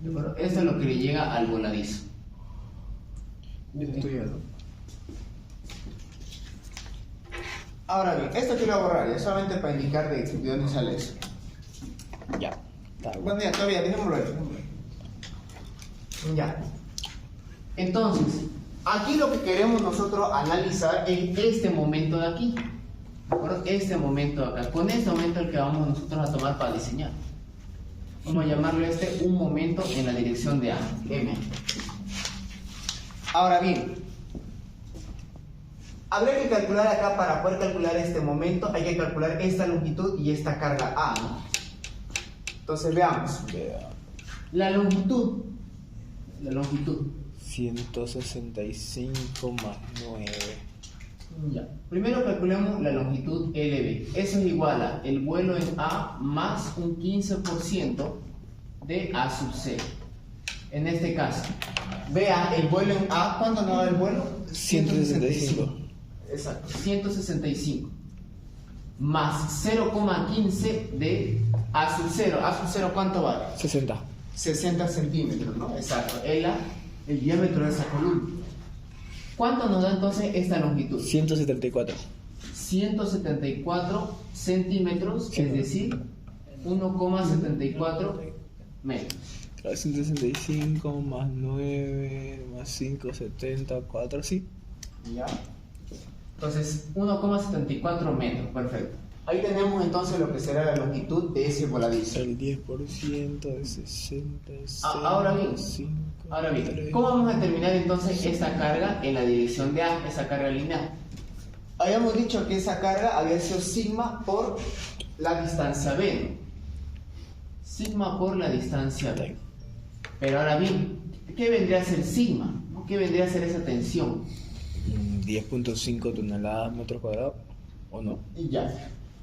¿De acuerdo? Esto es lo que le llega al voladizo. Ahora bien, esto quiero borrar, es solamente para indicar de dónde sale eso. Ya, está bien. Bueno, ya, todavía, dejémoslo ahí. Ya. Entonces, aquí lo que queremos nosotros analizar es este momento de aquí. ¿De acuerdo? Este momento de acá. Con este momento el que vamos nosotros a tomar para diseñar. Vamos a llamarlo un momento en la dirección de A, M. Ahora bien, habría que calcular acá, para poder calcular este momento, hay que calcular esta longitud y esta carga A, ¿no? Entonces veamos. La longitud. 165 más 9. Ya. Primero calculemos la longitud LB. Eso es igual a el vuelo en A más un 15% de A sub 0. En este caso, vea el vuelo en A. ¿Cuánto nos da el vuelo? 165. Exacto, 165. Más 0,15 de A sub 0. A sub 0, ¿cuánto vale? 60. 60 centímetros, ¿no? Exacto, el diámetro de esa columna. ¿Cuánto nos da entonces esta longitud? 174. 174 centímetros, Sí. es decir, 1,74 metros. 165 más 9 más 5, 74, sí. ¿Ya? Entonces, 1,74 metros, perfecto. Ahí tenemos entonces lo que será la longitud de ese voladizo. El 10% de 66. Ahora bien, ¿cómo vamos a determinar entonces esta carga en la dirección de A, esa carga lineal? Habíamos dicho que esa carga había sido sigma por La distancia B. Sigma por la distancia B. Pero ahora bien, ¿qué vendría a ser sigma? ¿No? ¿Qué vendría a ser esa tensión? 10.5 toneladas metros cuadrados, ¿o no? Y ya.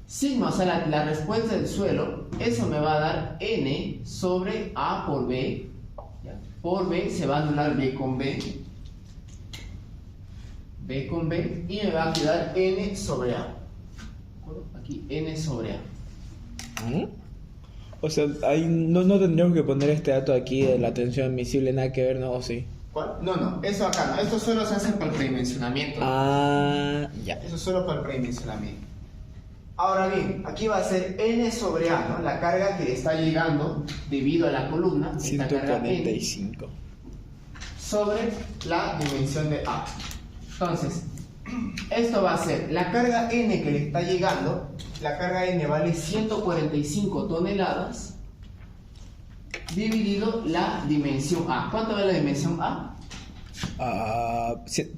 Sigma, o sea, la respuesta del suelo, eso me va a dar N sobre A por B. ¿Ya? Por B se va a anular B con B. B con B. Y me va a quedar N sobre A. ¿De acuerdo? Aquí N sobre A. O sea, ahí no tendríamos que poner este dato aquí de la tensión admisible, nada que ver, ¿no? ¿O sí? ¿Cuál? No, eso acá no. Esto solo se hace para el predimensionamiento. Ah, ya. Eso es solo para el predimensionamiento. Ahora bien, aquí va a ser N sobre A, ¿no? La carga que le está llegando debido a la columna, esta carga N, 145. sobre la dimensión de A. Entonces, esto va a ser la carga N que le está llegando. La carga N vale 145 toneladas dividido la dimensión A. ¿Cuánto vale la dimensión A?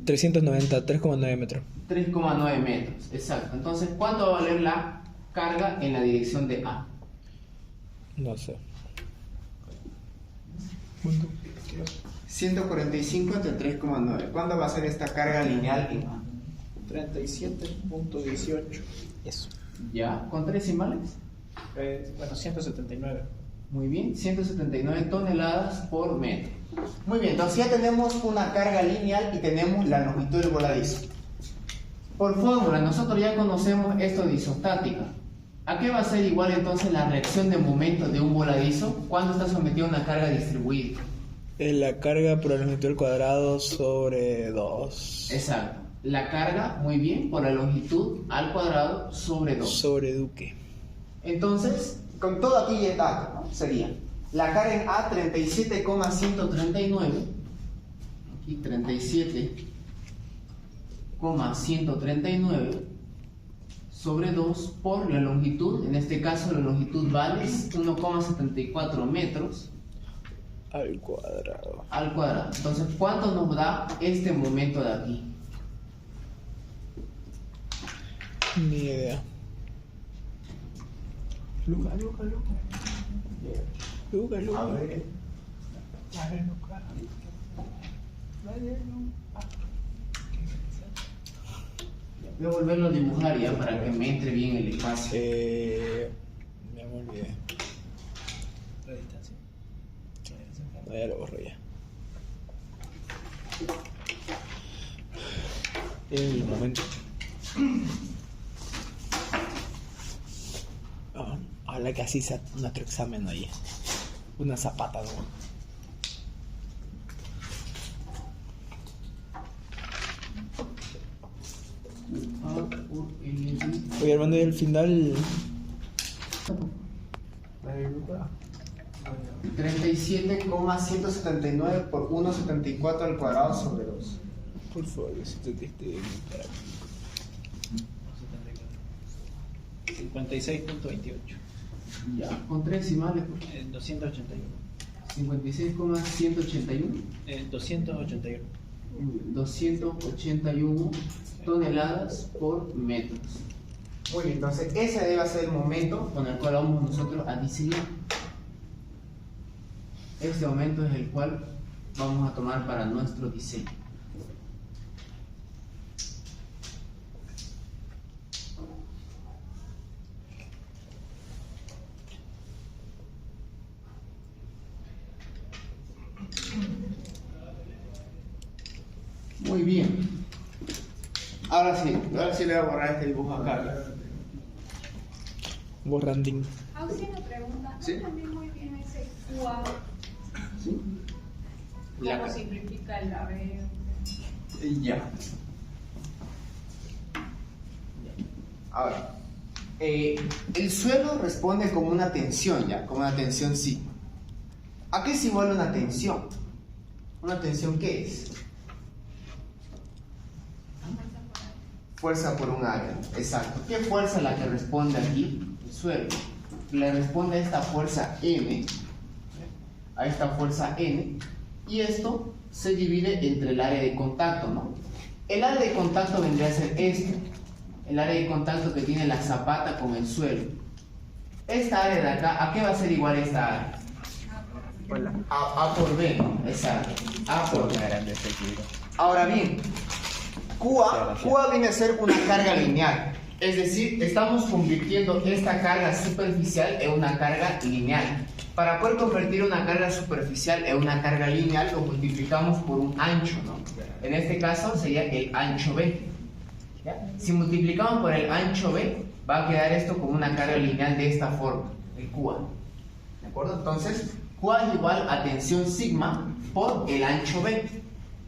390, 3,9 metros. 3,9 metros, exacto. Entonces, ¿cuánto va a valer la carga en la dirección de A? No sé. 145 entre 3,9. ¿Cuándo va a ser esta carga lineal en A? 37.18. Eso. ¿Ya? ¿Con 3 decimales? Bueno, 179. Muy bien, 179 toneladas por metro. Muy bien, entonces ya tenemos una carga lineal y tenemos la longitud del voladizo. Por fórmula, nosotros ya conocemos esto de isostática. ¿A qué va a ser igual entonces la reacción de momento de un voladizo cuando está sometido a una carga distribuida? La carga por la longitud al cuadrado sobre 2. Exacto. La carga, muy bien, por la longitud al cuadrado sobre 2. Sobre Duque. Entonces, con todo aquí ya está, ¿no? Sería la carga en A 37,139. Aquí 37,139 sobre 2 por la longitud. En este caso la longitud vale 1,74 metros Al cuadrado. al cuadrado. Entonces, ¿cuánto nos da este momento de aquí? Ni idea. Luca. A ver. Voy a volverlo a dibujar ya para que me entre bien el espacio. Me olvidé. La distancia. No, ya lo borro ya. El momento. Ojalá que así sea nuestro examen hoy. Una zapata, ¿no? Oye, Armando, y al final. 37,179 por 1,74 al cuadrado sobre 2. Por favor, si te diste. 56.28. Ya, con 3 decimales. 281. 56,181. 281. 281 toneladas por metros. Muy bien, entonces ese debe ser el momento con el cual vamos nosotros a diseñar. Este momento es el cual vamos a tomar para nuestro diseño. Muy bien. Ahora sí le voy a borrar este dibujo acá. Borrandín. Auxi me pregunta, no ¿Sí? entendí muy bien ese QA, ¿Sí? cómo simplifica el AB. Ya. Ahora, el suelo responde como una tensión, ¿ya? Como una tensión sigma. ¿A qué es igual una tensión? ¿Una tensión qué es? Fuerza por un área, exacto. ¿Qué fuerza es la que responde aquí? El suelo. Le responde a esta fuerza M, a esta fuerza N, y esto se divide entre el área de contacto, ¿no? El área de contacto vendría a ser este, el área de contacto que tiene la zapata con el suelo. Esta área de acá, ¿a qué va a ser igual esta área? A por B, ¿no? Exacto. A por B. Ahora bien, QA viene a ser una carga lineal. Es decir, estamos convirtiendo esta carga superficial en una carga lineal. Para poder convertir una carga superficial en una carga lineal, lo multiplicamos por un ancho, ¿no? En este caso sería el ancho B. ¿Ya? Si multiplicamos por el ancho B, va a quedar esto como una carga lineal de esta forma, el QA. ¿De acuerdo? Entonces, QA es igual a tensión sigma por el ancho B.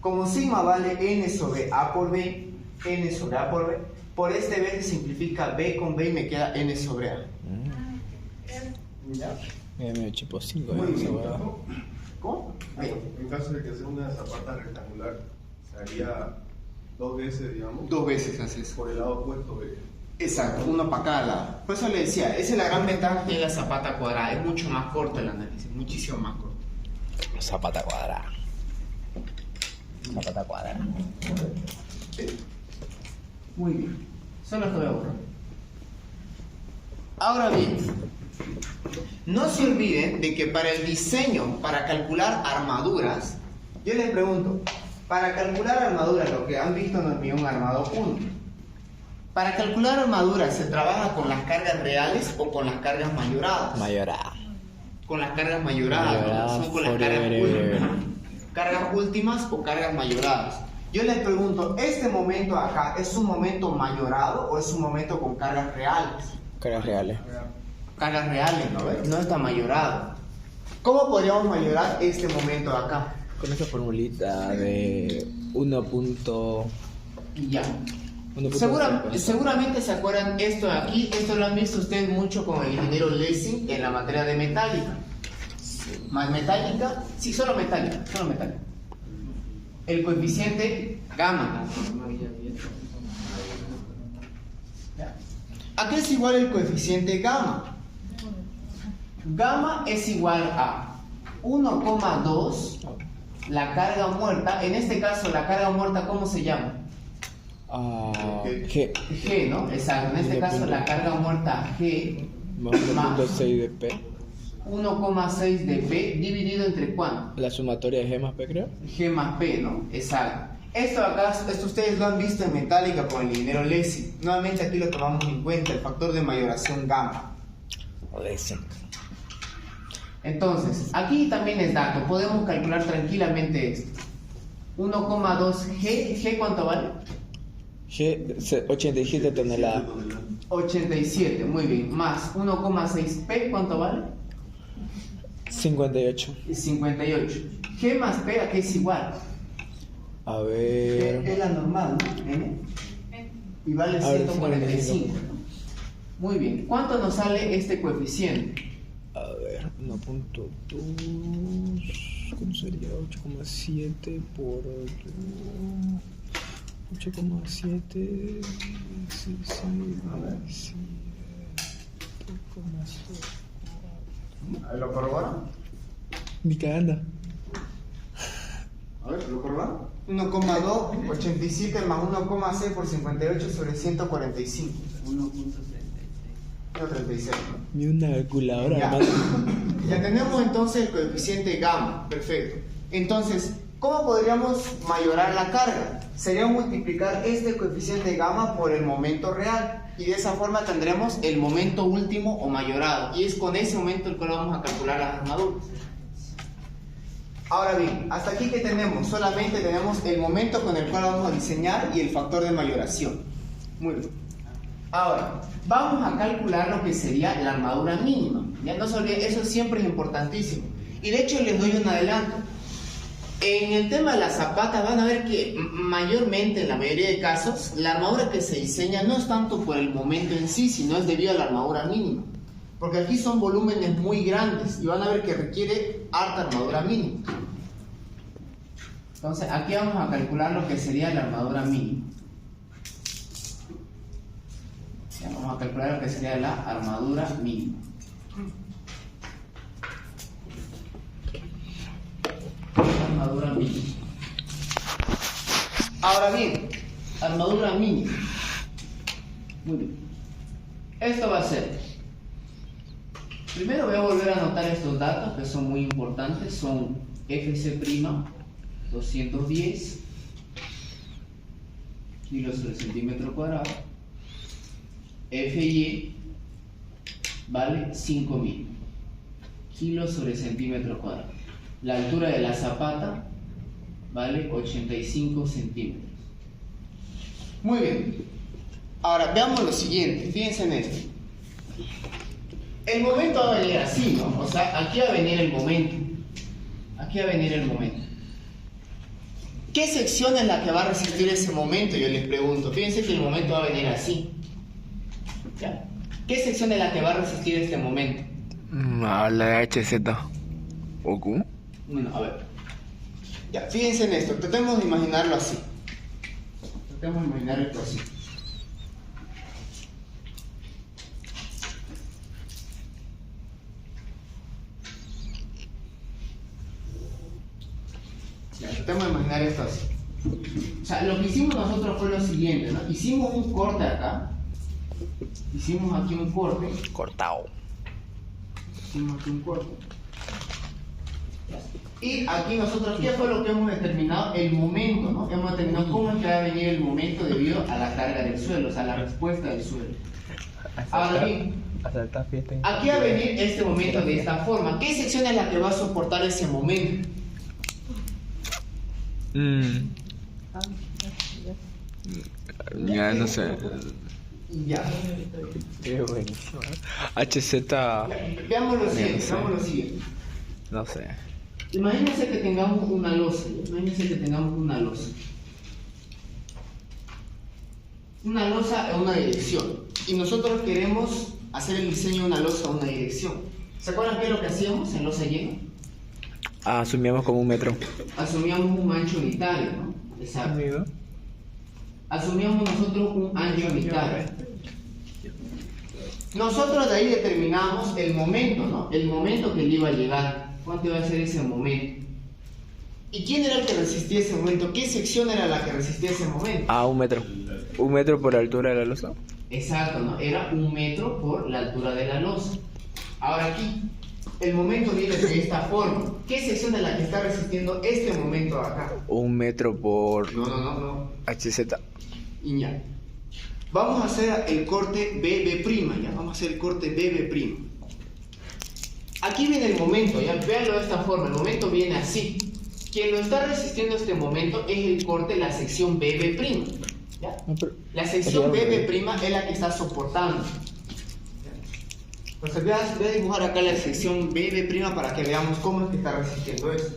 Como sigma vale n sobre A por B, n sobre A por B, por este B se simplifica B con B y me queda n sobre A. ¿Ya? Mira, medio tipo 5. Muy bien. Esa ¿Cómo? Bien. En caso de que sea una zapata rectangular, se haría 2 veces, digamos, Dos veces haces. por el lado opuesto de... Exacto, uno para cada lado. Por eso le decía, esa es la gran ventaja que tiene la zapata cuadrada. Es mucho más corto el análisis, muchísimo más corto. Zapata cuadrada. Zapata cuadrada. Muy bien. Solo esto voy a borrar. Ahora bien, no se olviden de que para el diseño, para calcular armaduras, yo les pregunto, para calcular armaduras, lo que han visto en hormigón armado 1, para calcular armaduras, ¿se trabaja con las cargas reales o con las cargas mayoradas? Mayorada. Con las cargas mayoradas, Mayoradas, ¿no? Son con las cargas forever. últimas. Cargas últimas o cargas mayoradas. Yo les pregunto, ¿este momento acá es un momento mayorado o es un momento con cargas reales? Cargas reales. Cargas reales, ¿no ves? No está mayorado. ¿Cómo podríamos mayorar este momento de acá? Con esa formulita de 1. Y ya. 1.5. Seguramente se acuerdan esto de aquí. Esto lo han visto ustedes mucho con el ingeniero Lessing en la materia de metálica. ¿Más metálica? Sí, solo metálica. Solo metálica. El coeficiente gamma. ¿A qué es igual el coeficiente gamma? Gamma es igual a 1,2 la carga muerta. En este caso, la carga muerta, ¿cómo se llama? G. G, ¿no? Exacto. En este caso, la carga muerta G Más 1.6 de P. 1,6 de P dividido entre ¿cuánto? La sumatoria de G más P, creo. G más P, ¿no? Exacto. Esto acá, esto ustedes lo han visto en metálica con el ingeniero Lessing. Nuevamente aquí lo tomamos en cuenta, el factor de mayoración gamma. Lessing. Entonces, aquí también es dato, podemos calcular tranquilamente esto. 1,2 G, ¿G cuánto vale? G, 87 toneladas. 87, muy bien. Más 1,6 P, ¿cuánto vale? 58. 58. G más P, ¿a qué es igual? A ver. Es la normal, ¿no? N. Y vale A ver, 145. ¿No? Muy bien. ¿Cuánto nos sale este coeficiente? A ver, 1.2. ¿Cómo sería? 8,7 por 8,7. Sí, A ver. 7,7. ¿Lo corroboran? Mi caganda. A ver, ¿lo corroboran? 1,2, 87 más 1,6 por 58 sobre 145. 1,36. Ni una calculadora, Ya. hermano. Ya tenemos entonces el coeficiente gamma, perfecto. Entonces, ¿cómo podríamos mayorar la carga? Sería multiplicar este coeficiente gamma por el momento real y de esa forma tendremos el momento último o mayorado y es con ese momento el cual vamos a calcular las armaduras. Ahora bien, hasta aquí que tenemos, solamente tenemos el momento con el cual vamos a diseñar y el factor de mayoración. Muy bien. Ahora, vamos a calcular lo que sería la armadura mínima. Ya no se olviden, eso siempre es importantísimo. Y de hecho les doy un adelanto. En el tema de las zapatas van a ver que mayormente, en la mayoría de casos, la armadura que se diseña no es tanto por el momento en sí, sino es debido a la armadura mínima. Porque aquí son volúmenes muy grandes y van a ver que requiere harta armadura mínima. Entonces, aquí vamos a calcular lo que sería la armadura mínima. Ya, vamos a calcular lo que sería la armadura mínima. Armadura mínima. Ahora bien, armadura mínima. Muy bien. Esto va a ser. Primero voy a volver a anotar estos datos que son muy importantes. Son FC' 210 kilos sobre centímetro cuadrado. FY vale 5000 kilos sobre centímetro cuadrado. La altura de la zapata vale 85 centímetros. Muy bien. Ahora veamos lo siguiente. Fíjense en esto. El momento va a venir así, ¿no? O sea, aquí va a venir el momento. Aquí va a venir el momento. ¿Qué sección es la que va a resistir ese momento? Yo les pregunto. Fíjense que el momento va a venir así. ¿Ya? ¿Qué sección es la que va a resistir este momento? La de HZ. ¿O Q? Bueno, a ver. Ya, fíjense en esto. Tratemos de imaginarlo así. Tratemos de imaginar esto así. tratemos de imaginar esto así. O sea, lo que hicimos nosotros fue lo siguiente, ¿no? Hicimos un corte acá. Hicimos aquí un corte. Cortado. Hicimos aquí un corte. Y aquí nosotros, ¿qué fue lo que hemos determinado? El momento, ¿no? Hemos determinado cómo es que va a venir el momento debido a la carga del suelo, o sea, la respuesta del suelo. Ahora bien, Asaltar fiesta. aquí va a venir este momento de esta forma. ¿Qué sección es la que va a soportar ese momento? Ya no sé. Ya. Qué buenísimo. HZ. Veamos lo siguiente, sé. veamos lo siguiente. No sé. Imagínense que tengamos una losa. Imagínense que tengamos una losa. Una losa en una dirección. Y nosotros queremos hacer el diseño de una losa en una dirección. ¿Se acuerdan qué es lo que hacíamos en losa llena? Asumíamos como 1 metro. Asumíamos un ancho unitario, ¿no? Exacto. Asumíamos nosotros un ancho unitario. Nosotros de ahí determinamos el momento, ¿no? El momento que le iba a llegar. ¿Cuánto iba a ser ese momento? ¿Y quién era el que resistía ese momento? ¿Qué sección era la que resistía ese momento? 1 metro. 1 metro por la altura de la losa. Exacto, ¿no? Era 1 metro por la altura de la losa. Ahora aquí, el momento viene de esta forma. ¿Qué sección es la que está resistiendo este momento acá? 1 metro por No. HZ. Y ya. Vamos a hacer el corte BB', ya. Vamos a hacer el corte BB'. Aquí viene el momento, ya. Véanlo de esta forma. El momento viene así. Quien lo está resistiendo este momento es el corte, la sección BB'. ¿Ya? La sección BB' es la que está soportando. Pues voy a dibujar acá la sección BB' para que veamos cómo es que está resistiendo esto.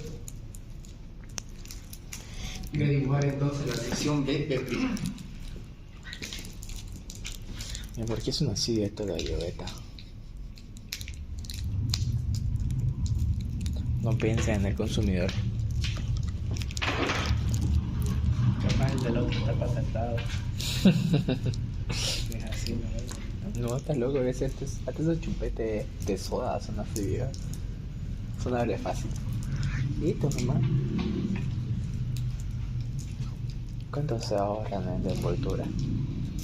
Voy a dibujar entonces la sección BB'. ¿Por qué son así esto de ayudeta? No piensen en el consumidor. Capaz el de loco está patentado. Es así, ¿no? No, estás loco, hasta esos chupetes de soda son así, viejo. Son abre fácil. ¿Y esto nomás? ¿Cuánto se ahorran en la envoltura?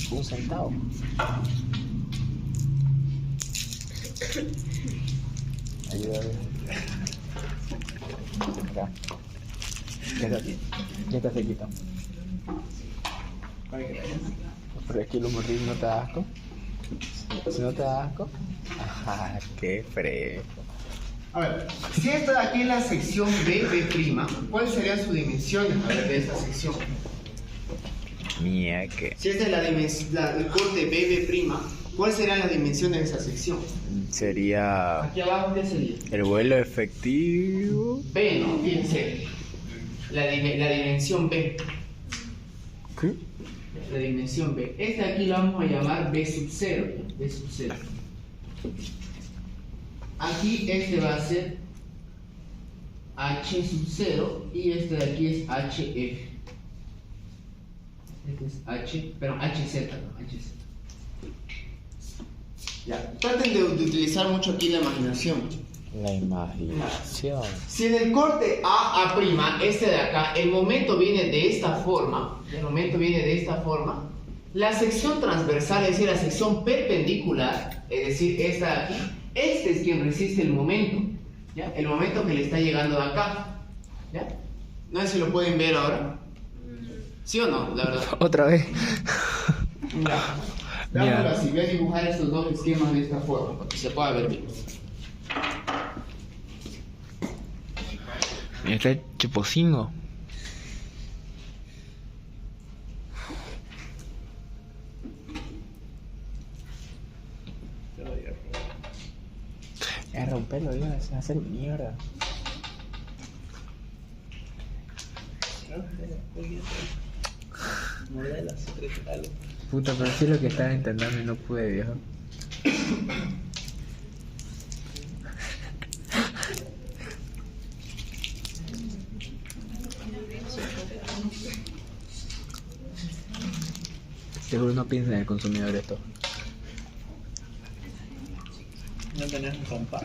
1 centavo. Ayúdame. Acá. Ya está sequito. ¿Cuál que Pero aquí lo mordís, ¿no te da asco? Si no te da asco. Ajá, qué fresco. A ver, si esta de aquí es la sección BB', ¿cuáles serían sus dimensiones de esta sección? Mía, que Si esta es el corte BB', ¿cuáles serían las dimensiones de esa sección? sería Aquí abajo, ¿qué sería? el vuelo efectivo. B, ¿no? Fíjense. La dimensión B. ¿Qué? La dimensión B. Esta aquí la vamos a llamar B sub 0. B sub 0. Aquí este va a ser H sub 0 y este de aquí es HF. Este es HZ, ¿no? HZ. Ya. Traten de utilizar mucho aquí la imaginación. La imaginación. Si en el corte A', este de acá, el momento viene de esta forma, la sección transversal, es decir, la sección perpendicular, es decir, esta de aquí, este es quien resiste el momento, ¿ya? El momento que le está llegando de acá, ¿ya? No sé si lo pueden ver ahora. ¿Sí o no? La verdad. Otra vez. Ya. Veámoslo así, voy a dibujar estos dos esquemas de esta forma, para que se pueda ver bien. Mira, está chupocingo. Es romperlo, ya, se va a hacer mierda. Modelos, algo. Puta, pero sí lo que estaba intentando y no pude, viejo. Seguro no piensa en el consumidor esto. No tenés un compás.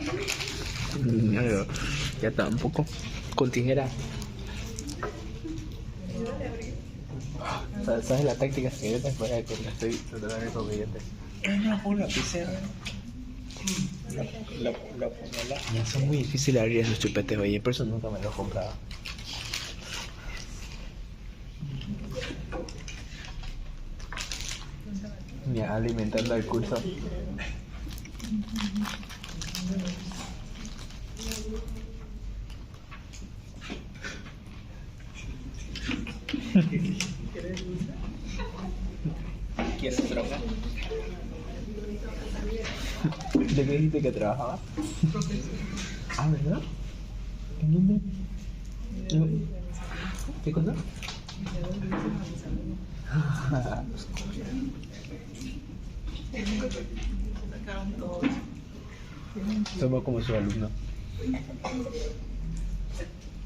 No, ya tampoco. Con tijera. ¿Sabes la táctica secreta? Para que la estoy tratando de comediante. No, un lapicero. La puñalada. Ya son muy difíciles abrir esos chupetes, oye, por eso nunca me los compraba. Ya, alimentando el curso. ¿Quieres droga? ¿De qué dijiste que trabajaba? Ah, ¿verdad? ¿En dónde? ¿Qué cosa? Somos como su alumno.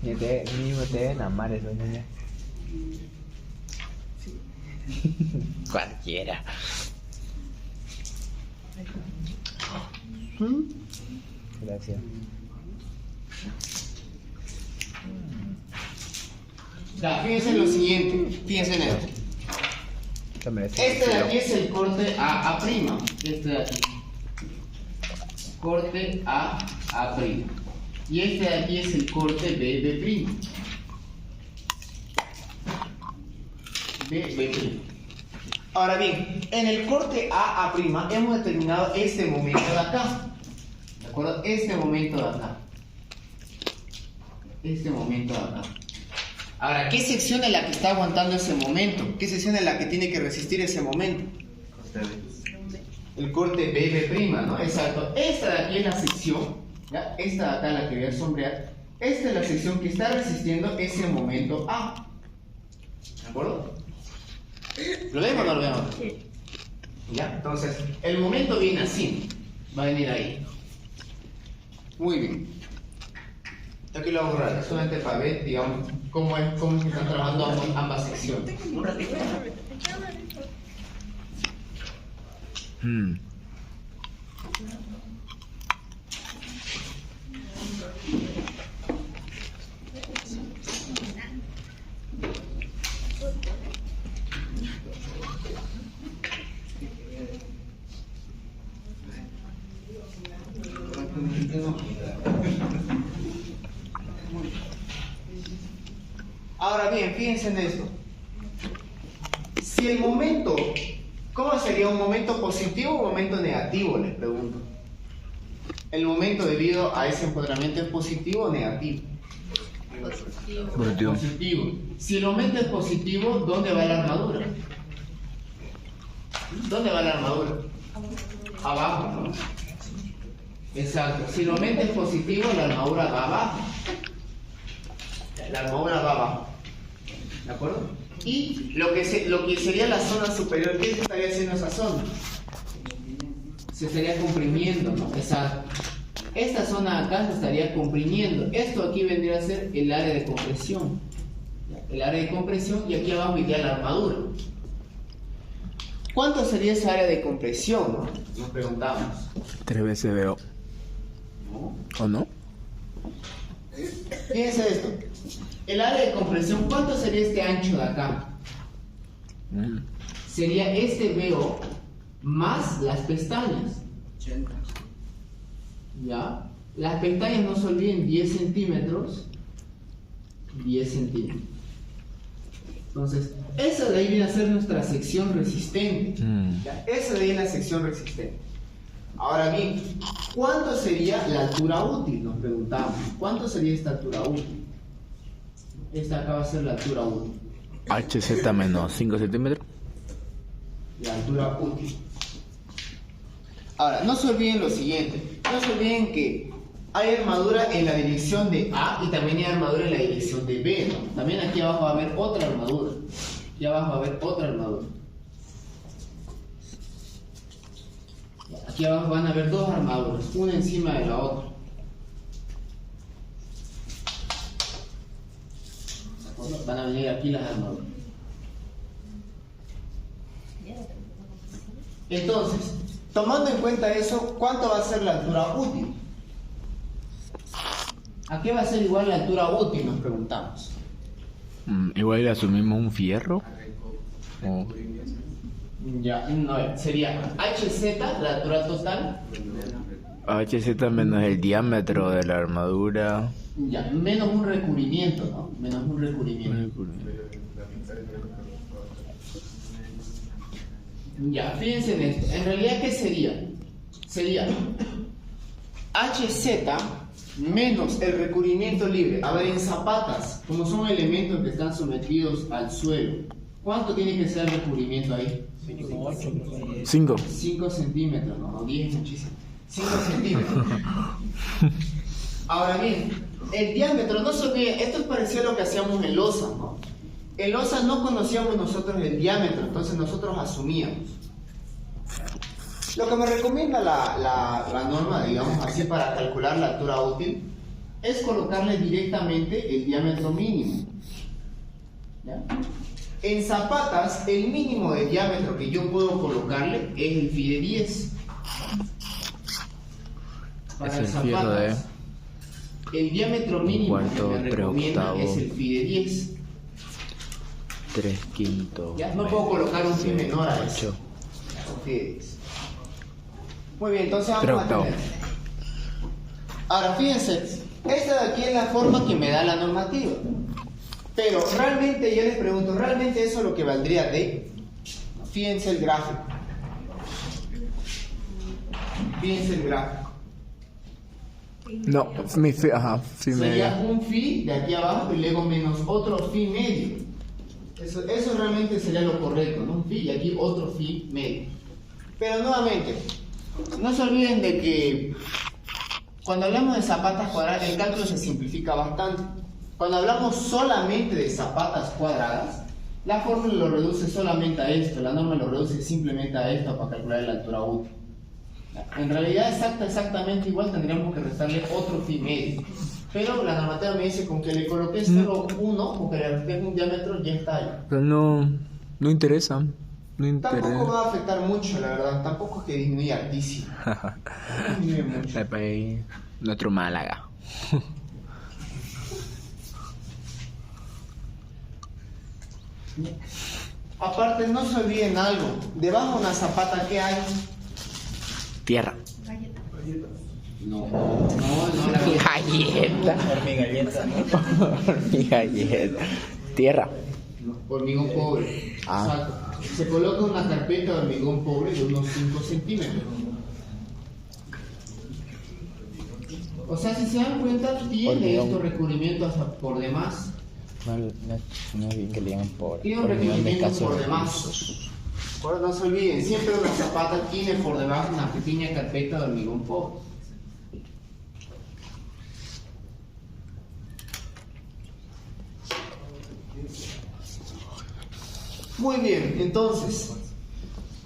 Mínimo te deben amar esos niños. Cualquiera. Gracias. Ya, fíjense en lo siguiente, fíjense en esto. Te merece Este de un aquí es el corte A'. Este de aquí. Corte A'. Y este de aquí es el corte B'. B'. Ahora bien, en el corte A' hemos determinado este momento de acá. ¿De acuerdo? Este momento de acá. Ahora, ¿qué sección es la que está aguantando ese momento? ¿Qué sección es la que tiene que resistir ese momento? El corte B', ¿no? Exacto. Esta de aquí es la sección, ¿ya? Esta de acá la que voy a sombrear. Esta es la sección que está resistiendo ese momento A. ¿De acuerdo? ¿Lo vemos o no lo vemos? ¿Ya? Entonces, el momento viene así. Va a venir ahí. Muy bien. Aquí lo voy a borrar, solamente para ver, digamos, cómo es que están trabajando ambas secciones. Un ratito. Ahora bien, fíjense en esto. Si el momento, ¿cómo sería un momento positivo o un momento negativo? Les pregunto. ¿El momento debido a ese empoderamiento es positivo o negativo? Positivo. Si el momento es positivo, ¿dónde va la armadura? ¿Dónde va la armadura? Abajo, ¿no? Exacto. Si el momento es positivo, la armadura va abajo. La armadura va abajo. ¿De acuerdo? Y lo que sería la zona superior, ¿qué se estaría haciendo esa zona? Se estaría comprimiendo, ¿no? Exacto. Esta zona de acá se estaría comprimiendo. Esto aquí vendría a ser el área de compresión. El área de compresión y aquí abajo iría la armadura. ¿Cuánto sería esa área de compresión? ¿No? Nos preguntamos. 3 veces veo. ¿No? ¿O no? Fíjense esto. El área de compresión, ¿cuánto sería este ancho de acá? Sería este BO más las pestañas. 80. ¿Ya? Las pestañas, no se olviden, 10 centímetros. 10 centímetros. Entonces, esa de ahí viene a ser nuestra sección resistente. ¿Ya? Esa de ahí es la sección resistente. Ahora bien, ¿cuánto sería la altura útil? Nos preguntamos. ¿Cuánto sería esta altura útil? Esta acá va a ser la altura útil. HZ menos 5 centímetros. La altura útil. Ahora, no se olviden lo siguiente. No se olviden que hay armadura en la dirección de A y también hay armadura en la dirección de B, ¿no? También aquí abajo va a haber otra armadura. Aquí abajo va a haber otra armadura. Aquí abajo van a haber dos armaduras, una encima de la otra. ¿De acuerdo? Van a venir aquí las armaduras. Entonces, tomando en cuenta eso, ¿cuánto va a ser la altura útil? ¿A qué va a ser igual la altura útil? Nos preguntamos. Igual le asumimos un fierro. Oh. Ya, no, sería HZ, la altura total, HZ menos el diámetro de la armadura. ya, menos un recubrimiento, ¿no? Menos un recubrimiento. Ya, fíjense en esto. En realidad, ¿qué sería? Sería HZ menos el recubrimiento libre. A ver, en zapatas, como son elementos que están sometidos al suelo, ¿cuánto tiene que ser el recubrimiento ahí? 5. 5 centímetros, no, 10 es muchísimo. 5 centímetros. Ahora bien, el diámetro, no se olviden, esto es parecido a lo que hacíamos en losa, ¿no? En losa no conocíamos nosotros el diámetro, entonces nosotros asumíamos. Lo que me recomienda la norma, digamos así, para calcular la altura útil, es colocarle directamente el diámetro mínimo. ¿Ya? En zapatas, el mínimo de diámetro que yo puedo colocarle es el phi de 10. Para Es el fierro de el diámetro mínimo cuarto, que me tres recomienda octavos. es el phi de 10. 3/5. Ya no puedo colocar un phi menor a eso. 8. Phi de 10. Muy bien, entonces Tres vamos a tener. octavos. Ahora fíjense, esta de aquí es la forma que me da la normativa. Pero realmente, yo les pregunto, ¿realmente eso es lo que valdría de? Fíjense el gráfico. Fíjense el gráfico. No, mi fi, ajá, fi Sería media. un phi de aquí abajo y luego menos otro phi medio. Eso realmente sería lo correcto, ¿no? Un phi y aquí otro phi medio. Pero nuevamente, no se olviden de que cuando hablamos de zapatas cuadradas, el cálculo se simplifica bastante. Cuando hablamos solamente de zapatas cuadradas, la fórmula lo reduce solamente a esto, la norma lo reduce simplemente a esto para calcular la altura útil. En realidad exactamente igual tendríamos que restarle otro phi medio. Pero la normativa me dice con que le coloque solo uno, porque le resté un diámetro, ya está ahí. Pero no interesa. No Tampoco interesa. va a afectar mucho, la verdad. Tampoco es que disminuya altísimo. No disminuye mucho. El país, nuestro Málaga. Aparte, no se olviden algo. Debajo de una zapata, ¿qué hay? Tierra. No, la Galleta. Mi galleta. Mi galleta. Tierra. hormigón pobre. Ah. Exacto. Se coloca una carpeta de hormigón pobre de unos 5 centímetros. O sea, si se dan cuenta, tiene Hormigón. estos recubrimientos hasta por demás. No es bien que le digan por. Tiene un recubrimiento por demás. Ahora no se olviden, siempre una zapata tiene por debajo una pequeña carpeta de hormigón pobre. Muy bien, entonces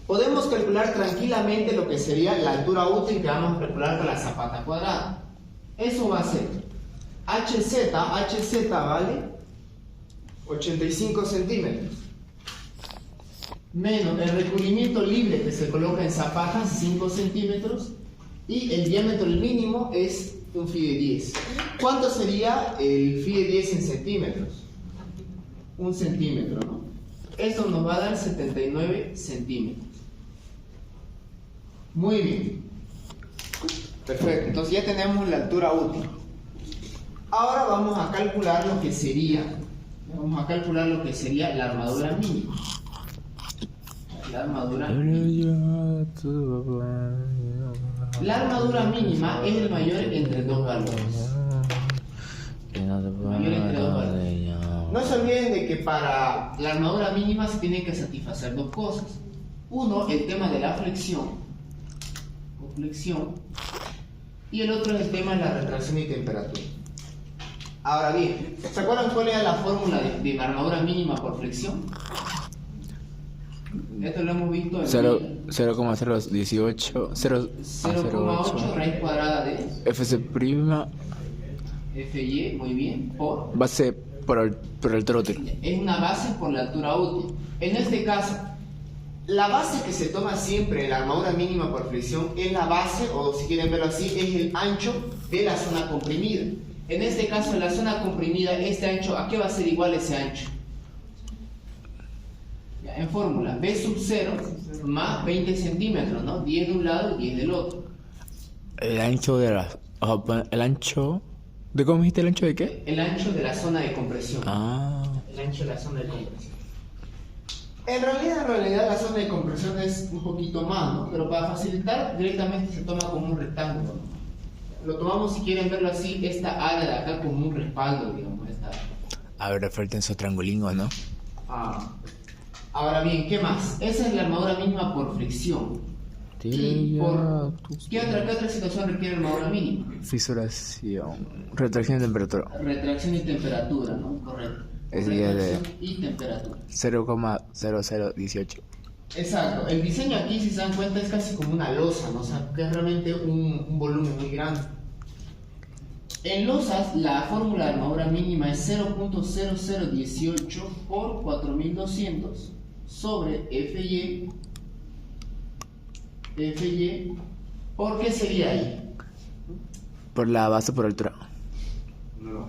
podemos calcular tranquilamente lo que sería la altura útil que vamos a calcular para la zapata cuadrada. Eso va a ser HZ vale 85 centímetros menos el recubrimiento libre que se coloca en zapatas 5 centímetros y el diámetro mínimo es un phi de 10. ¿Cuánto sería el phi de 10 en centímetros? 1 centímetro, ¿no? Esto nos va a dar 79 centímetros. Muy bien. Perfecto, entonces ya tenemos la altura útil. Ahora vamos a calcular lo que sería. Vamos a calcular lo que sería la armadura mínima. La armadura mínima. La armadura mínima es el mayor entre dos valores. Mayor entre dos valores. No se olviden de que para la armadura mínima se tienen que satisfacer dos cosas. Uno, el tema de la flexión o flexión, y el otro es el tema de la retracción y temperatura. Ahora bien, ¿se acuerdan cuál era la fórmula de la armadura mínima por flexión? Esto lo hemos visto en 0,018 0,8 raíz cuadrada de FC prima FY, muy bien, por base por el trote. es una base por la altura útil. En este caso, la base que se toma siempre en la armadura mínima por flexión es la base, o si quieren verlo así, es el ancho de la zona comprimida. En este caso, en la zona comprimida, este ancho, ¿a qué va a ser igual ese ancho? Ya, en fórmula, B sub 0 más 20 centímetros, ¿no? 10 de un lado y 10 del otro. El ancho de la... el ancho... ¿De cómo dijiste el ancho de qué? El ancho de la zona de compresión. Ah... El ancho de la zona de compresión. En realidad la zona de compresión es un poquito más, ¿no? Pero para facilitar, directamente se toma como un rectángulo, ¿no? Lo tomamos, si quieren verlo así, esta área de acá como un respaldo, digamos. A ver, faltan esos triangulingos, ¿no? Ahora bien, ¿qué más? Esa es la armadura mínima por fricción. ¿Y qué otra situación requiere armadura mínima? Fisuración. Retracción de temperatura. Retracción y temperatura, ¿no? Correcto. Es Retracción y temperatura. 0,0018. Exacto. El diseño aquí, si se dan cuenta, es casi como una losa, ¿no? O sea, que es realmente un volumen muy grande. En losas, la fórmula de armadura mínima es 0.0018 por 4200 sobre FY. ¿Por qué sería ahí? Por la base por altura. No.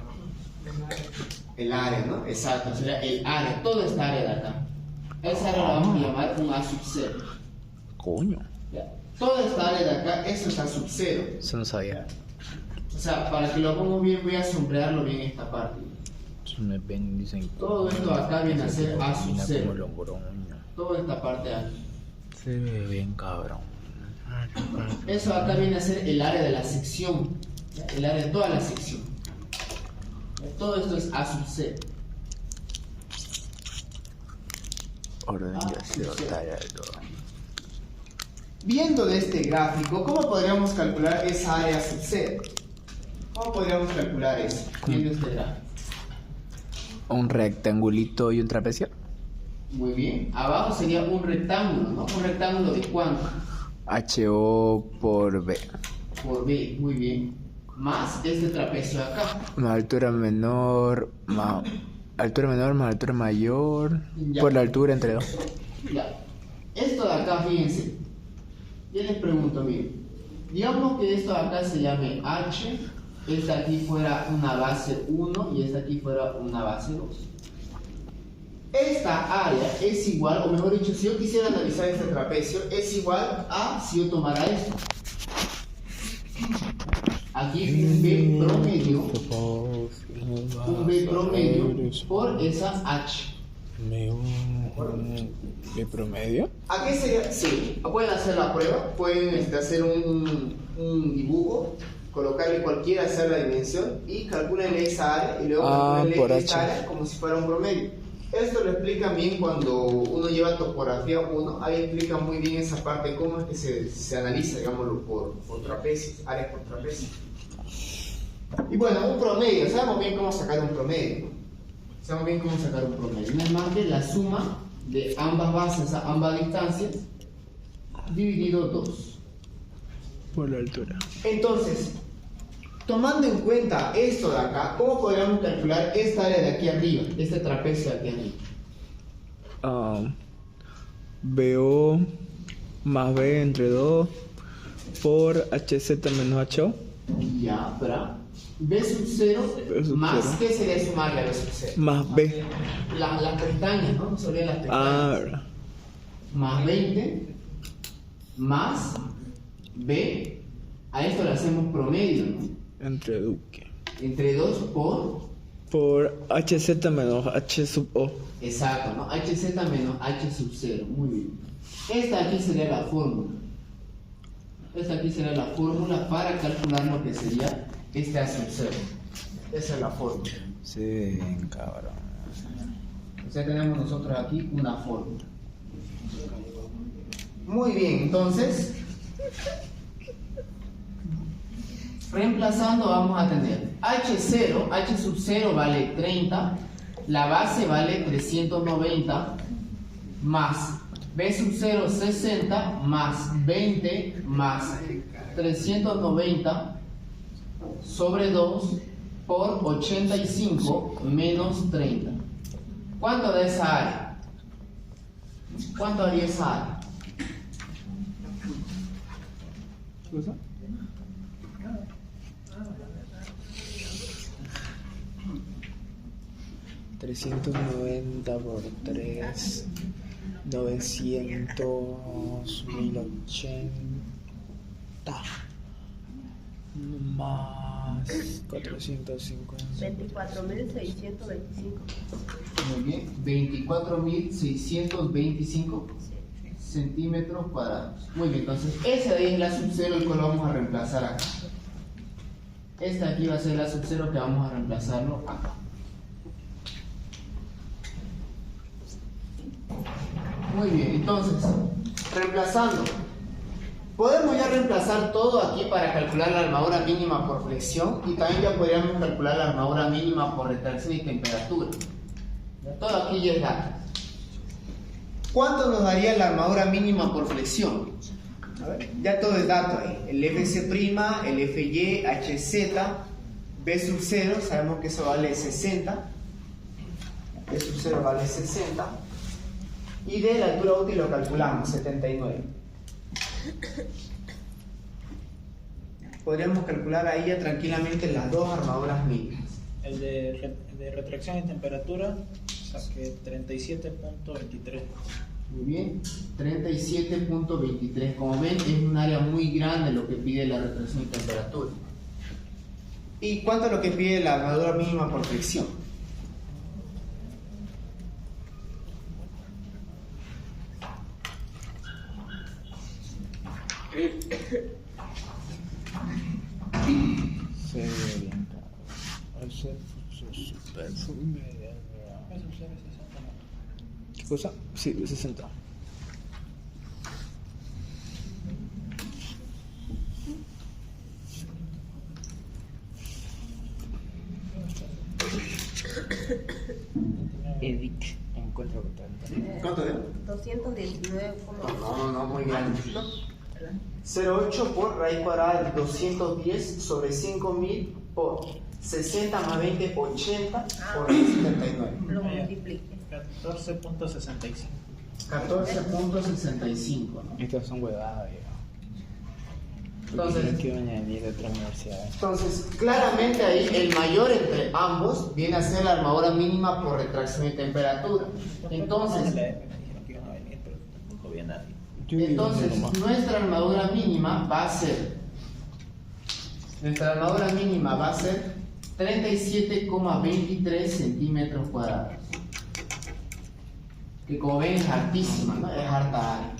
El área, ¿no? Exacto, sería el área, toda esta área de acá. Esa área la vamos a llamar un A sub 0. Coño. Ya. Toda esta área de acá, eso es A sub 0. Eso no sabía. O sea, para que lo hagamos bien, voy a sombrearlo bien esta parte. Me ven, dicen... Todo esto acá viene a ser A sub Mira 0. como Logroño. Toda esta parte de aquí. Se ve bien cabrón. Eso acá viene a ser el área de la sección. ¿Ya? El área de toda la sección. Todo esto es A sub 0. Orden de acero, talla de todo. Viendo de este gráfico, ¿cómo podríamos calcular esa área sub 0? ¿Cómo podríamos calcular eso? Viendo este gráfico. Un rectangulito y un trapecio. Muy bien. Abajo sería un rectángulo, ¿no? ¿Un rectángulo de cuánto? HO por B. Por B, muy bien. Más este trapecio de acá. Más altura menor, más altura menor, más altura mayor. Ya. Por la altura entre dos. Ya. Esto de acá, fíjense. Yo les pregunto, miren. Digamos que esto de acá se llame H. Esta aquí fuera una base 1 y esta aquí fuera una base 2. Esta área es igual, o mejor dicho, si yo quisiera analizar este trapecio, es igual a si yo tomara esto. Aquí un B promedio, por esa H. ¿De promedio? ¿A qué sería? Sí, pueden hacer la prueba, pueden hacer un dibujo, colocarle cualquiera, hacer la dimensión y calculenle esa área y luego por calculenle esta H. área como si fuera un promedio. Esto lo explica bien cuando uno lleva topografía 1, ahí explica muy bien esa parte, cómo es que se analiza, digámoslo, por trapecios, áreas por trapecios. Y bueno, un promedio, sabemos bien cómo sacar un promedio, ¿no? Sabemos bien cómo sacar un promedio. No es más que la suma de ambas bases a ambas distancias dividido 2. Por la altura. Entonces, tomando en cuenta esto de acá, ¿cómo podríamos calcular esta área de aquí arriba, este trapecio de aquí arriba? BO más B entre 2 por HZ menos HO. Ya, ¿verdad? B sub 0 B sub más, cero. ¿qué sería sumarle a B sub 0? Más B. Las pestañas, ¿no? Se olvidan las pestañas. Verdad. Más 20 más B, a esto le hacemos promedio, ¿no? Entre Duque. Entre 2 Por HZ menos H sub O. exacto, ¿no? HZ menos H sub 0, muy bien. Esta aquí sería la fórmula. Esta aquí sería la fórmula para calcular lo que sería este A sub 0. Esa es la fórmula. Sí, cabrón. O sea, tenemos nosotros aquí una fórmula. Muy bien, entonces, reemplazando vamos a tener H0, H sub 0 vale 30, la base vale 390, más B sub 0 60, más 20, más 390 sobre 2 por 85 menos 30. ¿Cuánto da esa área? ¿Cuánto haría esa área? $390 por 3. 900, 1080 más 450. 24.625. Muy bien, 24.625 centímetros cuadrados. Muy bien, entonces esa de ahí es la sub-0, el cual vamos a reemplazar acá. Esta aquí va a ser la sub-0 que vamos a reemplazarlo acá. Muy bien, entonces, reemplazando. Podemos ya reemplazar todo aquí para calcular la armadura mínima por flexión y también ya podríamos calcular la armadura mínima por retracción y temperatura. Todo aquí ya es dato. ¿Cuánto nos daría la armadura mínima por flexión? A ver, ya todo es dato ahí. El FC', el FY, HZ, B sub 0, sabemos que eso vale 60. B sub 0 vale 60. Y de la altura útil lo calculamos, 79. Podríamos calcular ahí ya tranquilamente las dos armaduras mínimas. El de retracción y temperatura saqué 37.23. Muy bien, 37.23. Como ven, es un área muy grande lo que pide la retracción y temperatura. ¿Y cuánto es lo que pide la armadura mínima por fricción? Se ve bien, ese super. ¿Qué cosa? Sí, 60. Edit, encuentro que ¿Cuánto de? 219. No, muy grande. 0,8 por raíz cuadrada de 210 sobre 5.000 por 60 más 20, 80 por 79. Lo multipliqué. 14.65. 14.65, ¿no? Estas son huevadas, viejo. Entonces, No quiero añadir de otras universidades. Entonces, claramente ahí el mayor entre ambos viene a ser la armadura mínima por retracción y temperatura. Entonces, nuestra armadura mínima va a ser 37,23 centímetros cuadrados. Que como ven es hartísima, ¿no? Es harta área.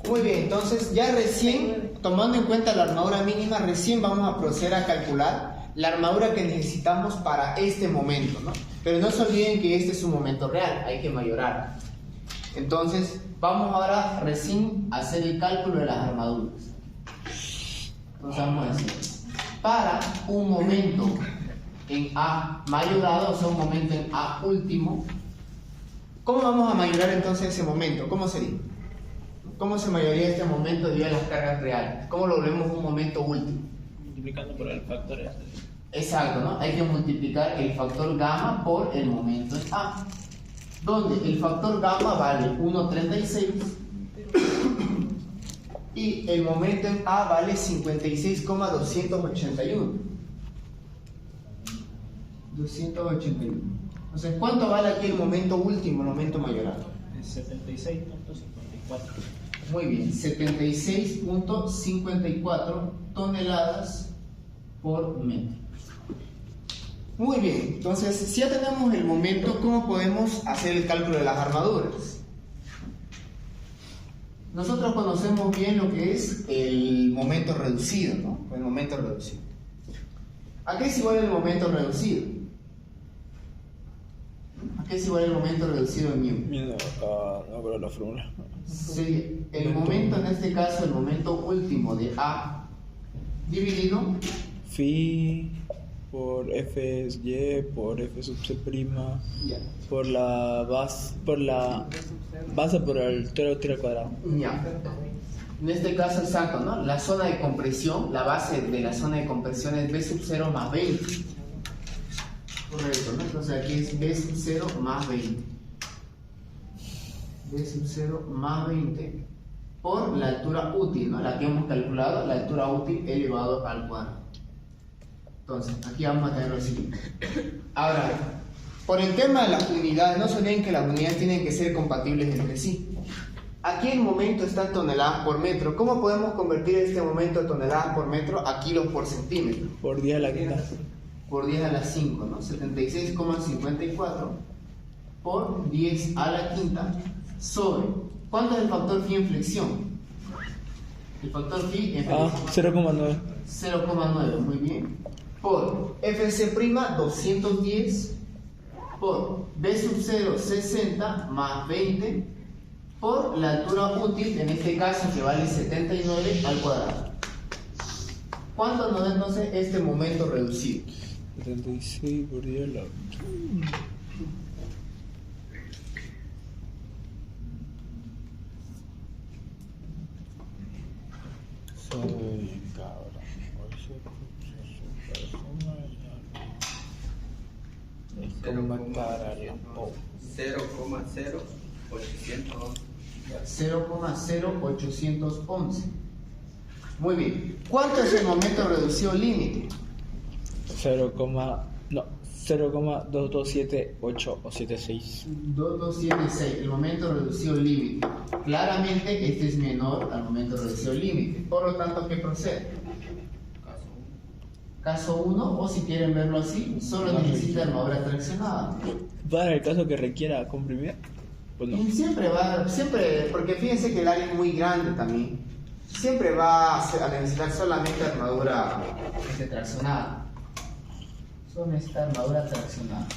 Muy bien, entonces ya recién, tomando en cuenta la armadura mínima, recién vamos a proceder a calcular la armadura que necesitamos para este momento, ¿no? Pero no se olviden que este es un momento real, hay que mayorar. Entonces, vamos ahora recién a hacer el cálculo de las armaduras. Entonces vamos a decir, para un momento en A mayorado, o sea, un momento en A último, ¿cómo vamos a mayorar entonces ese momento? ¿Cómo sería? ¿Cómo se mayoría este momento debido a las cargas reales? ¿Cómo lo vemos un momento último? Multiplicando por el factor S. Exacto, ¿no? Hay que multiplicar el factor gamma por el momento en A, donde el factor gamma vale 1,36 y el momento en A vale 56,281. 281. Entonces, ¿cuánto vale aquí el momento último, el momento mayorado? 76.54. Muy bien, 76.54 toneladas por metro. Muy bien, entonces si ya tenemos el momento, ¿cómo podemos hacer el cálculo de las armaduras? Nosotros conocemos bien lo que es el momento reducido, ¿no? El momento reducido. ¿A qué es igual el momento reducido? ¿A qué es igual el momento reducido en Newton? Mira, no creo la fórmula. Sí, el momento, en este caso, el momento último de A dividido Phi por F es Y por F sub C prima ya, por la base por la altura útil al cuadrado. ya. En este caso exacto, ¿no? La zona de compresión, la base de la zona de compresión es B sub 0 más 20. Correcto, ¿no? Entonces aquí es B sub 0 más 20. B sub 0 más 20 por la altura útil, ¿no? La que hemos calculado, la altura útil elevado al cuadrado. Entonces, aquí vamos a tener lo siguiente. Ahora, Por el tema de las unidades, no se olviden que las unidades tienen que ser compatibles entre sí. Aquí el momento está en toneladas por metro. ¿Cómo podemos convertir este momento de toneladas por metro a kilos por centímetro? Por 10 a la quinta. Por 10 a la 5, ¿no? 76,54 por 10 a la quinta sobre. ¿Cuánto es el factor phi en flexión? El factor phi en Ah, flexión. 0,9. 0,9, muy bien. Por FC' 210 por B sub 0 60 más 20 por la altura útil, en este caso que vale 79 al cuadrado. ¿Cuánto nos da entonces este momento reducido? 76 por 10 a la 8. Soy cabrón. Es como matar a la pobre. 0,0811. Muy bien. ¿Cuánto es el momento reducido límite? 0,2278 o 76. 2276, el momento reducido límite. Claramente este es menor al momento reducido límite. Por lo tanto, ¿qué procede? Caso 1, o si quieren verlo así, solo necesita armadura traccionada. ¿Para el caso que requiera comprimir? Pues no. Y siempre, porque fíjense que el área es muy grande también. Siempre va a necesitar solamente armadura traccionada. Solo necesita armadura traccionada.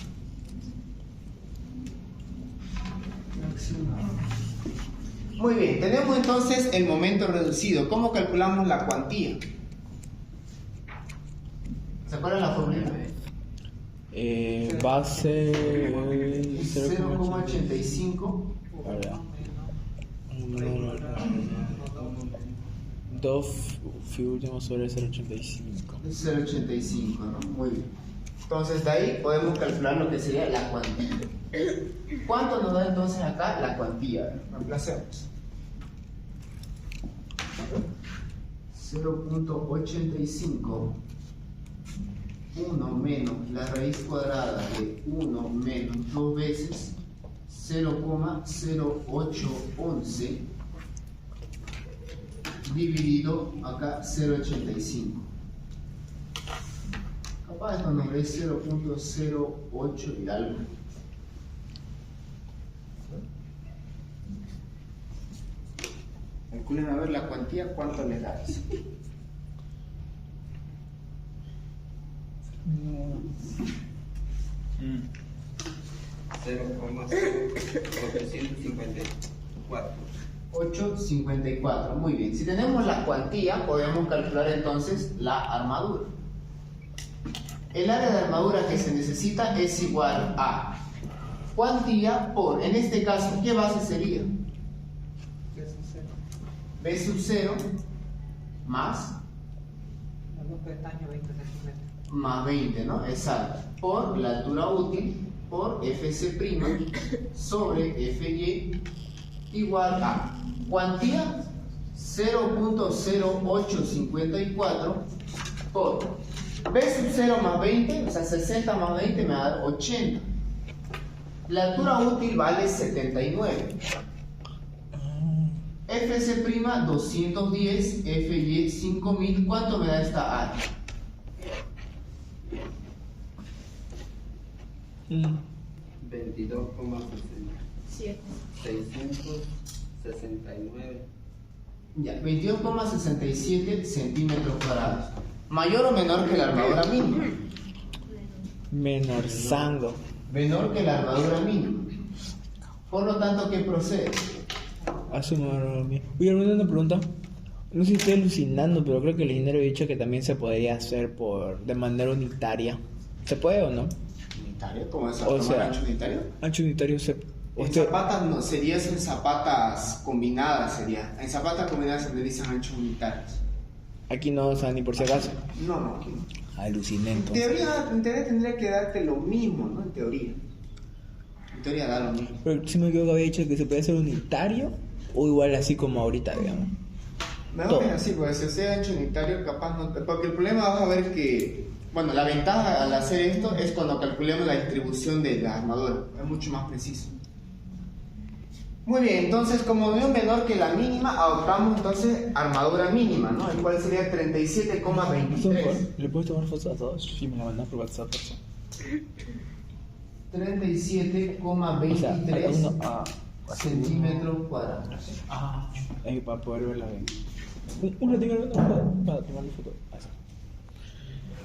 Muy bien, tenemos entonces el momento reducido. ¿Cómo calculamos la cuantía? ¿Se acuerdan la fórmula? Base 0,85. Ahora. 2 último sobre 0,85. 0,85, ¿no? Muy bien. Entonces de ahí podemos calcular lo que sería la cuantía. ¿Cuánto nos da entonces acá la cuantía? Reemplacemos. 0,85. 1 menos la raíz cuadrada de 1 menos 2 veces 0,0811 dividido acá 0,85. Capaz esto nos ve 0,08 y algo. Calculen a ver la cuantía, cuánto le da eso. Mm. 0,854. 854, muy bien. Si tenemos la cuantía, podemos calcular entonces la armadura. El área de armadura que se necesita es igual a cuantía por, en este caso, ¿qué base sería? B sub 0 más más 20, ¿no? Exacto. Por la altura útil por FC' sobre FY igual a cuantía 0,0854 por B sub 0 más 20, o sea 60 más 20 me va a dar 80. La altura útil vale 79. FC' 210, FY 5000, ¿cuánto me da esta área? 22,69. Ya, 22,67 centímetros cuadrados. ¿Mayor o menor que la armadura mínima? Menorzando. Menor que la armadura mínima. Por lo tanto, ¿qué procede? Asumo. Oye, hermano, una pregunta. No sé si estoy alucinando, pero creo que el ingeniero ha dicho que también se podría hacer de manera unitaria. ¿Se puede o no? ¿Unitario? ¿Cómo es? O sea, ancho unitario? Ancho unitario se... En zapatas no, sería en zapatas combinadas, sería. En zapatas combinadas se utilizan anchos unitarios. Aquí no, o sea, ni por si acaso. No, aquí no. Aluciné En entonces. teoría tendría que darte lo mismo, ¿no? En teoría. En teoría da lo mismo. Pero si me equivoco, había dicho que se puede hacer unitario o igual así como ahorita, digamos. Mejor es así, porque si sea ancho unitario, capaz no te... Porque el problema vas a ver que... Bueno, la ventaja al hacer esto es cuando calculemos la distribución de la armadura, es mucho más preciso. Muy bien, entonces como veo menor que la mínima, adoptamos entonces armadura mínima, ¿no? El cual sería 37,23. ¿Le puedes tomar fotos a todos? Sí, me la mandas por WhatsApp. 37,23 centímetros cuadrados. Para poder verla bien. Una tengo para tomarle foto. Así.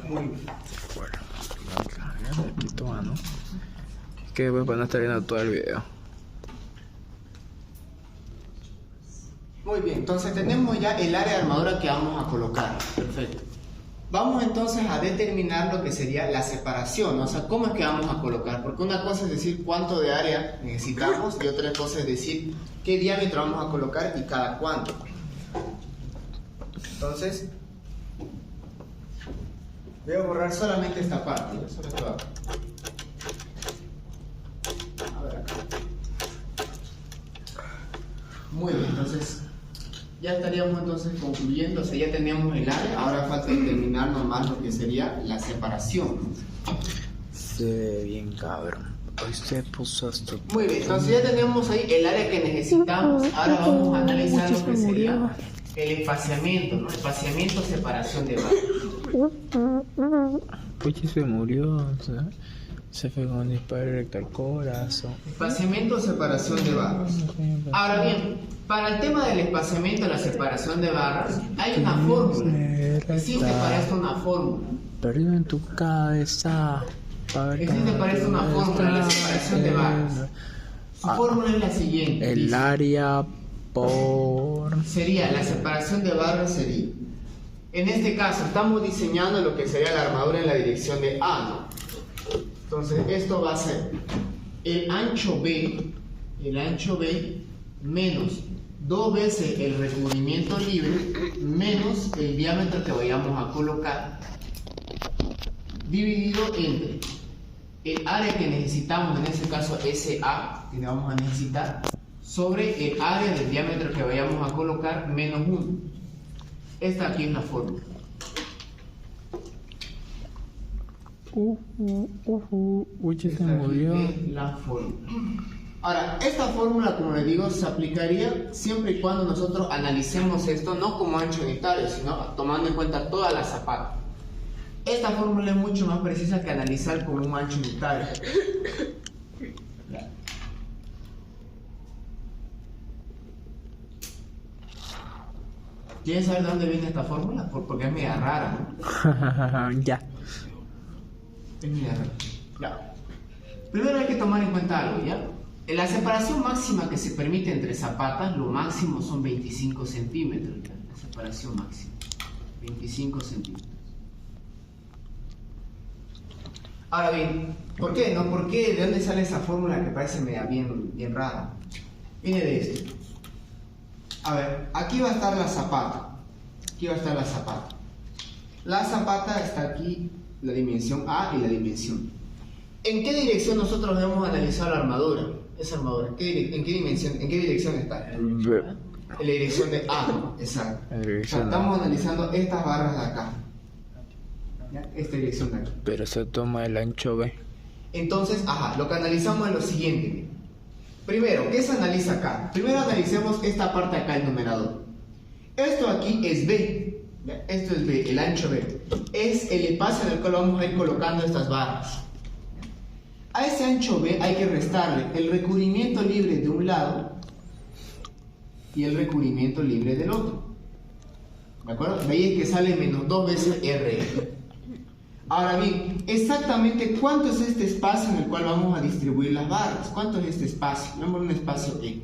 Muy bien. Bueno, aquí toma, ¿no? Que después para no estar viendo todo el video. Muy bien, entonces tenemos ya el área de armadura que vamos a colocar. Perfecto. Vamos entonces a determinar lo que sería la separación, o sea, cómo es que vamos a colocar, porque una cosa es decir cuánto de área necesitamos y otra cosa es decir qué diámetro vamos a colocar y cada cuánto. Entonces, voy a borrar solamente esta parte, ¿ya? Solo esto de acá. A ver acá. Muy bien, entonces ya estaríamos entonces concluyendo, o sea, ya teníamos el área, ahora falta determinar nomás lo que sería la separación. Se ve bien cabrón. Hoy se puso esto. Muy bien, entonces ya tenemos ahí el área que necesitamos, ahora vamos a analizar lo que sería el espaciamiento, ¿no? Espaciamiento, separación de barras. Puchi se murió, o sea, se fue con un disparo directo al corazón. Espaciamiento, separación de barras. Ahora bien, para el tema del espaciamiento y la separación de barras, hay una fórmula. Existe para esto una fórmula. Perdido en tu cabeza. Existe para esto una fórmula, la separación de barras. Su fórmula es la siguiente. El dice, área por... sería, la separación de barras sería, en este caso estamos diseñando lo que sería la armadura en la dirección de A, ¿no? Entonces esto va a ser el ancho B menos 2 veces el recubrimiento libre menos el diámetro que vayamos a colocar dividido entre el área que necesitamos, en este caso SA, que vamos a necesitar, sobre el área del diámetro que vayamos a colocar menos 1. Esta aquí es la fórmula. Puchi se Esta aquí murió. es la fórmula. Ahora, esta fórmula, como les digo, se aplicaría siempre y cuando nosotros analicemos esto, no como ancho unitario, sino tomando en cuenta toda la zapata. Esta fórmula es mucho más precisa que analizar como un ancho unitario. ¿Quieren saber de dónde viene esta fórmula? Porque es media rara, ¿no? Ya. Es media rara. Ya. Primero hay que tomar en cuenta algo, ¿ya? En la separación máxima que se permite entre zapatas, lo máximo son 25 centímetros, ¿ya? La separación máxima. 25 centímetros. Ahora bien, ¿por qué? ¿No? ¿Por qué? ¿De dónde sale esa fórmula que parece media bien rara? Viene de esto. A ver, aquí va a estar la zapata. Aquí va a estar la zapata. La zapata está aquí, la dimensión A y la dimensión. ¿En qué dirección nosotros debemos analizar la armadura? Esa armadura, ¿en qué dirección está? En la dirección de A, ¿no? Exacto. O sea, estamos analizando estas barras de acá. ¿Ya? Esta dirección de aquí. Pero se toma el ancho B. Entonces, lo que analizamos es lo siguiente. Primero, ¿qué se analiza acá? Primero analicemos esta parte acá, el numerador. Esto aquí es B. ¿Ya? Esto es B, el ancho B. Es el espacio en el cual vamos a ir colocando estas barras. A ese ancho B hay que restarle el recubrimiento libre de un lado y el recubrimiento libre del otro. ¿De acuerdo? De ahí es que sale menos 2 veces RL. Ahora bien, exactamente cuánto es este espacio en el cual vamos a distribuir las barras. ¿Cuánto es este espacio? Vamos a un espacio E.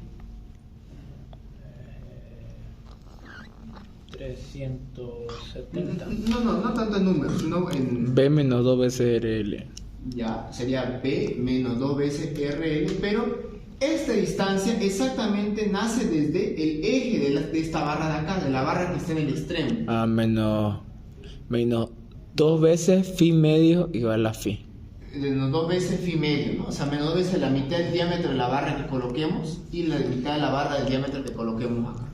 370. No tanto en números, sino en... B menos 2 veces RL. Ya, sería B menos 2 veces RL, pero esta distancia exactamente nace desde el eje de esta barra de acá, de la barra que está en el extremo. Menos 2 veces phi medio igual a phi. Menos 2 veces phi medio, ¿no? O sea, menos 2 veces la mitad del diámetro de la barra que coloquemos y la mitad de la barra del diámetro que coloquemos acá.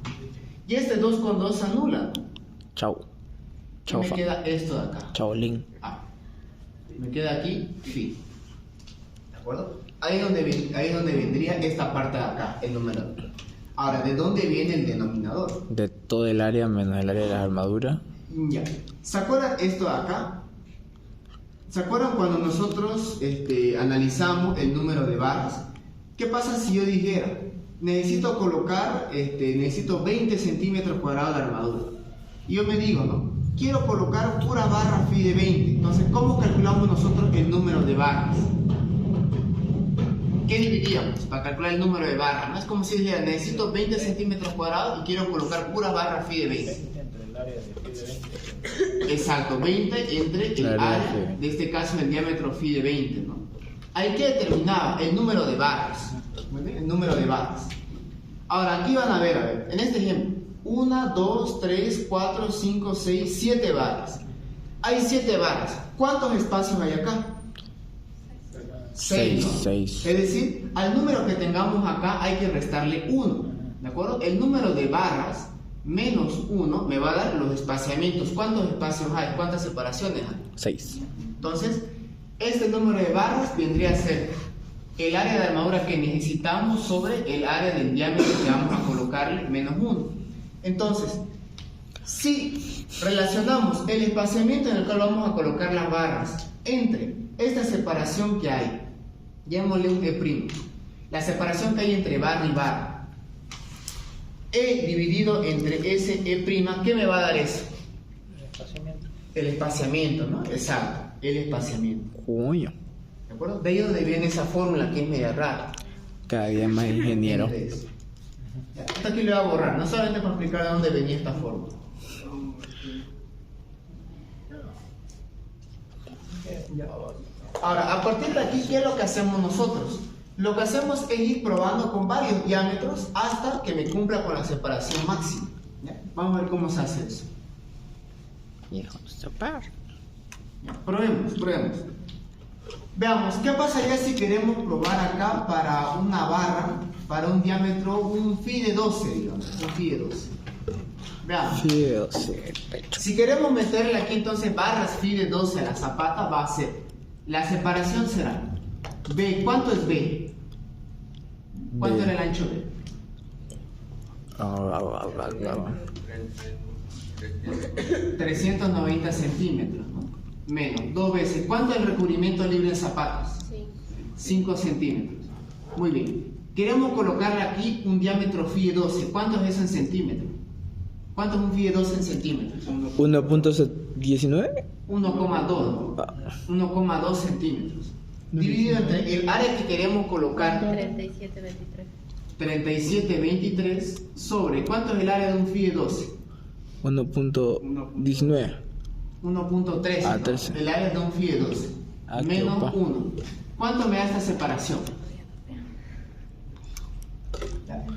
Y este 2 con 2 se anula. Chau. Y me queda esto de acá. Chaolín. Me queda aquí phi. ¿De acuerdo? Ahí es donde vendría esta parte de acá, el numerador. Ahora, ¿de dónde viene el denominador? De todo el área menos el área de la armadura. Ya. ¿Se acuerdan esto de acá? ¿Se acuerdan cuando nosotros analizamos el número de barras? ¿Qué pasa si yo dijera, necesito colocar, necesito 20 centímetros cuadrados de armadura? Y yo me digo, no, quiero colocar pura barra phi de 20. Entonces, ¿cómo calculamos nosotros el número de barras? ¿Qué dividíamos para calcular el número de barras? No es como si dijera, necesito 20 centímetros cuadrados y quiero colocar pura barra phi de 20. Entre el área de phi de 20. Exacto, 20 entre el área, de este caso el diámetro phi de 20, ¿no? Ahí que determinaba el número de barras. Muy bien, el número de barras. Ahora, aquí van a ver, en este ejemplo, 1, 2, 3, 4, 5, 6, 7 barras. Hay 7 barras. ¿Cuántos espacios hay acá? 6, ¿no? 6. Es decir, al número que tengamos acá hay que restarle 1, ¿de acuerdo? El número de barras menos 1 me va a dar los espaciamientos. ¿Cuántos espacios hay? ¿Cuántas separaciones hay? 6. Entonces, este número de barras vendría a ser el área de armadura que necesitamos sobre el área del diámetro que vamos a colocarle menos 1. Entonces, si relacionamos el espaciamiento en el cual vamos a colocar las barras entre esta separación que hay, llamémosle un E', la separación que hay entre barra y barra, E dividido entre ese E', ¿qué me va a dar eso? El espaciamiento. El espaciamiento, ¿no? Exacto, el espaciamiento. Coño. ¿De acuerdo? De ahí donde viene esa fórmula que es media rara. Cada día más ingeniero. Entonces, esto aquí lo voy a borrar, no solamente para explicar de dónde venía esta fórmula. Ahora, a partir de aquí, ¿qué es lo que hacemos nosotros? Lo que hacemos es ir probando con varios diámetros hasta que me cumpla con la separación máxima. ¿Ya? Vamos a ver cómo se hace eso. Hijo de sopar. Ya, probemos. Veamos, ¿qué pasaría si queremos probar acá para una barra, para un diámetro, un phi de 12, digamos, un phi de 12? Veamos. Si queremos meterle aquí entonces barras phi de 12 a la zapata, va a ser, la separación será B. ¿Cuánto es B? ¿Cuánto era el ancho B? 390 centímetros, ¿no? Menos, 2 veces. ¿Cuánto es el recubrimiento libre en zapatos? 5 centímetros. Muy bien. Queremos colocarle aquí un diámetro phi de 12. ¿Cuánto es eso en centímetros? ¿Cuánto es un phi de 12 en centímetros? 1.19. 1,2. 1,2 centímetros. Dividido entre el área que queremos colocar, 37,23 sobre, ¿cuánto es el área de un phi de 12? 1.19. 1.13, Ah, ¿no? 13. El área de un phi de 12. Ah, qué Menos opa. 1. ¿Cuánto me da esta separación?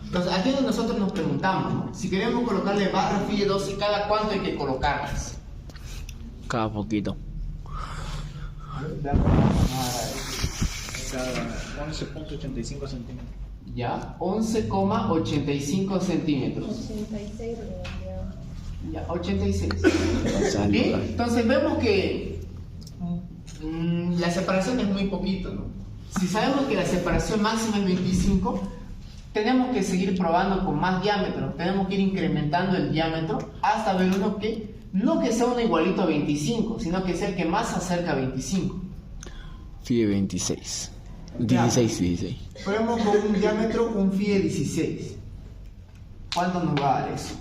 Entonces, aquí es donde nosotros nos preguntamos, ¿no? Si queremos colocarle barra phi de 12, ¿cada cuánto hay que colocarlas? Cada poquito. Cada 11.85 centímetros. Ya, 11,85 centímetros. 86 redondeado. Ya, 86. Bien, entonces vemos que la separación es muy poquito, ¿no? Si sabemos que la separación máxima es 25, tenemos que seguir probando con más diámetro, tenemos que ir incrementando el diámetro hasta ver uno que no que sea uno igualito a 25, sino que sea el que más se acerca a 25. Phi de 26. Ya. 16. Probemos con un diámetro, un phi de 16. ¿Cuánto nos va a dar eso?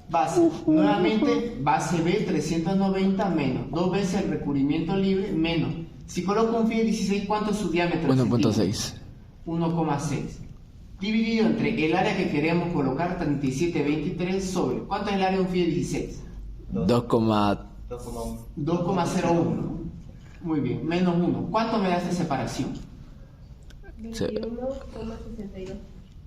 Base, nuevamente base B 390 menos 2 veces el recubrimiento libre menos, si coloco un phi de 16, ¿cuánto es su diámetro? 1.6. 1,6 dividido entre el área que queremos colocar, 37,23 sobre, ¿cuánto es el área de un phi de 16? 2,01. Muy bien, menos 1. ¿Cuánto me da esta separación? 21,62.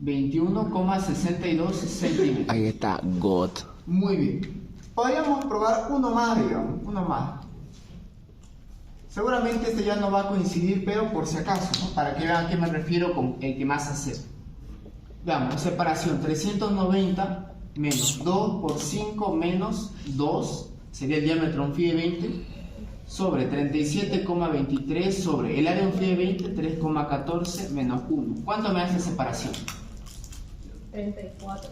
21,62 centímetros. Ahí está, God. Muy bien. Podríamos probar uno más, digamos, uno más. Seguramente este ya no va a coincidir, pero por si acaso, ¿no? Para que vean a qué me refiero con el que más hacer. Veamos, separación 390 menos 2 por 5 menos 2, sería el diámetro un phi de 20, sobre 37,23 sobre el área de un FIE 20, 3,14 menos 1. ¿Cuánto me hace separación? 34.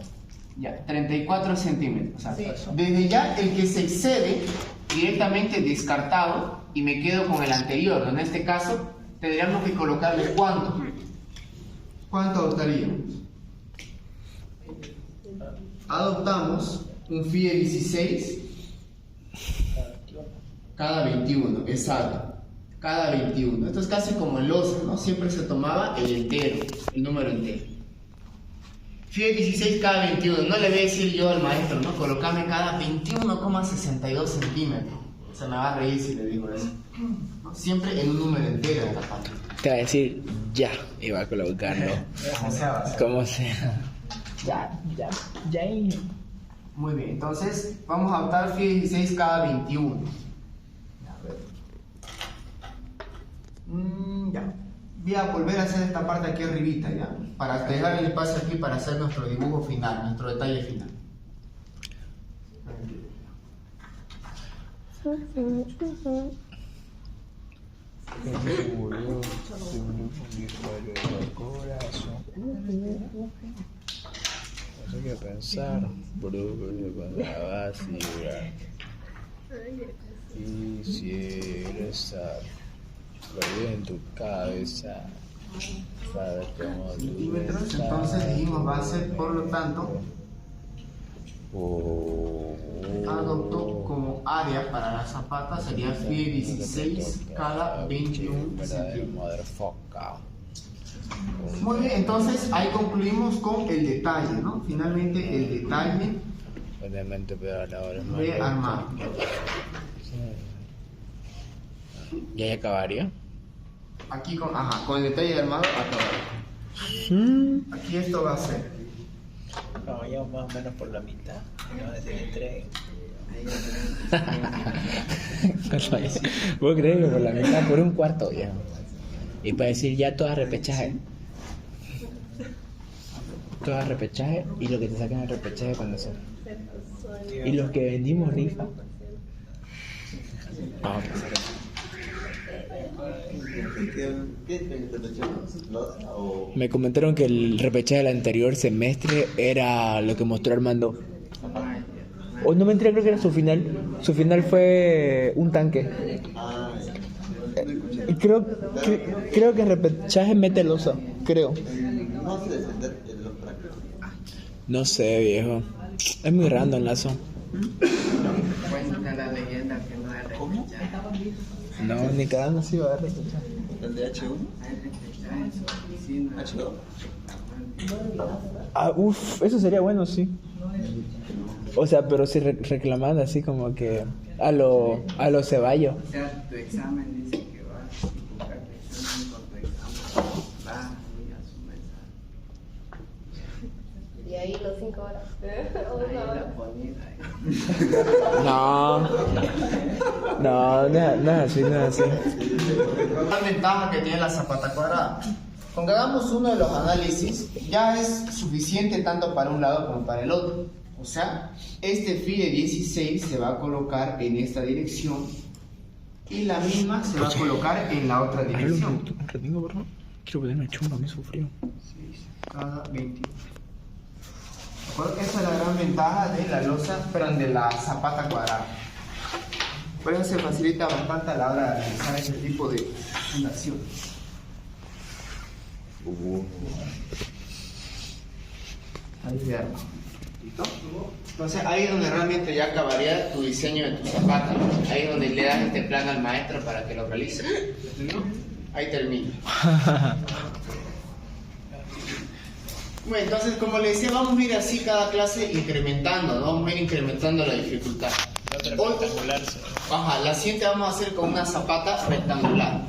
Ya, 34 centímetros. O sea, Sí. desde ya el que se excede directamente descartado y me quedo con el anterior. En este caso tendríamos que colocarle ¿cuánto? ¿Cuánto adoptaríamos? Adoptamos un FIE 16 cada 21, exacto. Cada 21. Esto es casi como el OSA, ¿no? Siempre se tomaba el entero, el número entero. FIE 16 cada 21. No le voy a decir yo al maestro, ¿no? Colocame cada 21,62 centímetros. Se me va a reír si le digo eso. ¿No? Siempre en un número entero esta parte. Te va a decir ya y va a colocarlo. Como sea, va a ser. Como sea. Ya. Muy bien, entonces vamos a adoptar FIE 16 cada 21. A ver. Ya. Voy a volver a hacer esta parte aquí arribita, ya. Para dejar el espacio aquí para hacer nuestro dibujo final, nuestro detalle final. No sé qué pensar, brujo con la basura. Quisiera estar perdido en tu cabeza. Saber cómo tú Centímetros, estás. entonces dijimos va a ser, por lo tanto, adopto como área para la zapata sería FIE 16 cada 21 centímetros. Motherfucker. Muy bien, entonces ahí concluimos con el detalle, ¿no? Finalmente el detalle Obviamente, pero a la hora es más de lento. armar. ¿Y ahí acabaría? Aquí con el detalle de armado acabar. Aquí esto va a ser. No, ya más o menos por la mitad. No, desde 3. ¿Vos crees que por la mitad, por un cuarto ya? Y para decir ya todas repechaje. Todas repechaje y lo que te sacan el repechaje cuando son. Y los que vendimos rifa. Ah, me comentaron que el repechaje del anterior semestre era lo que mostró Armando. O no me enteré, creo que era su final. Su final fue un tanque. Y creo que repechaje mete el oso. Creo. No sé, viejo. Es muy random lazo. Cuenta la leyenda que no era repechaje. No, ni cagando sí va a repechaje. ¿El de H1? ¿H2? Ah, uff, eso sería bueno, sí. O sea, pero si reclamando así como que a lo Ceballos. O sea, tu examen dice que vas a dibujar tu examen con tu examen. Va y asumes. Y ahí los 5 horas. O Ahí una la hora. ponida. No, no es así, no es así. La ventaja que tiene la zapata cuadrada. Cuando hagamos uno de los análisis, ya es suficiente tanto para un lado como para el otro. O sea, este FIE 16 se va a colocar en esta dirección y la misma se va a colocar en la otra dirección. Un ratingo, por favor. Quiero ponerme chumba, me sufrió. Cada 20. ¿De acuerdo? Esa es la gran ventaja de la losa, perdón, de la zapata cuadrada. Por eso se facilita bastante a la hora de realizar este tipo de fundación. Ahí se arma. ¿Listo? Entonces ahí es donde realmente ya acabaría tu diseño de tu zapata. Ahí es donde le das este plan al maestro para que lo realice. ¿No? Ahí termina. Bueno, entonces como les decía, vamos a ir así cada clase incrementando, ¿no? Vamos a ir incrementando la dificultad. Otra rectangular. Ajá, la siguiente vamos a hacer con una zapata rectangular.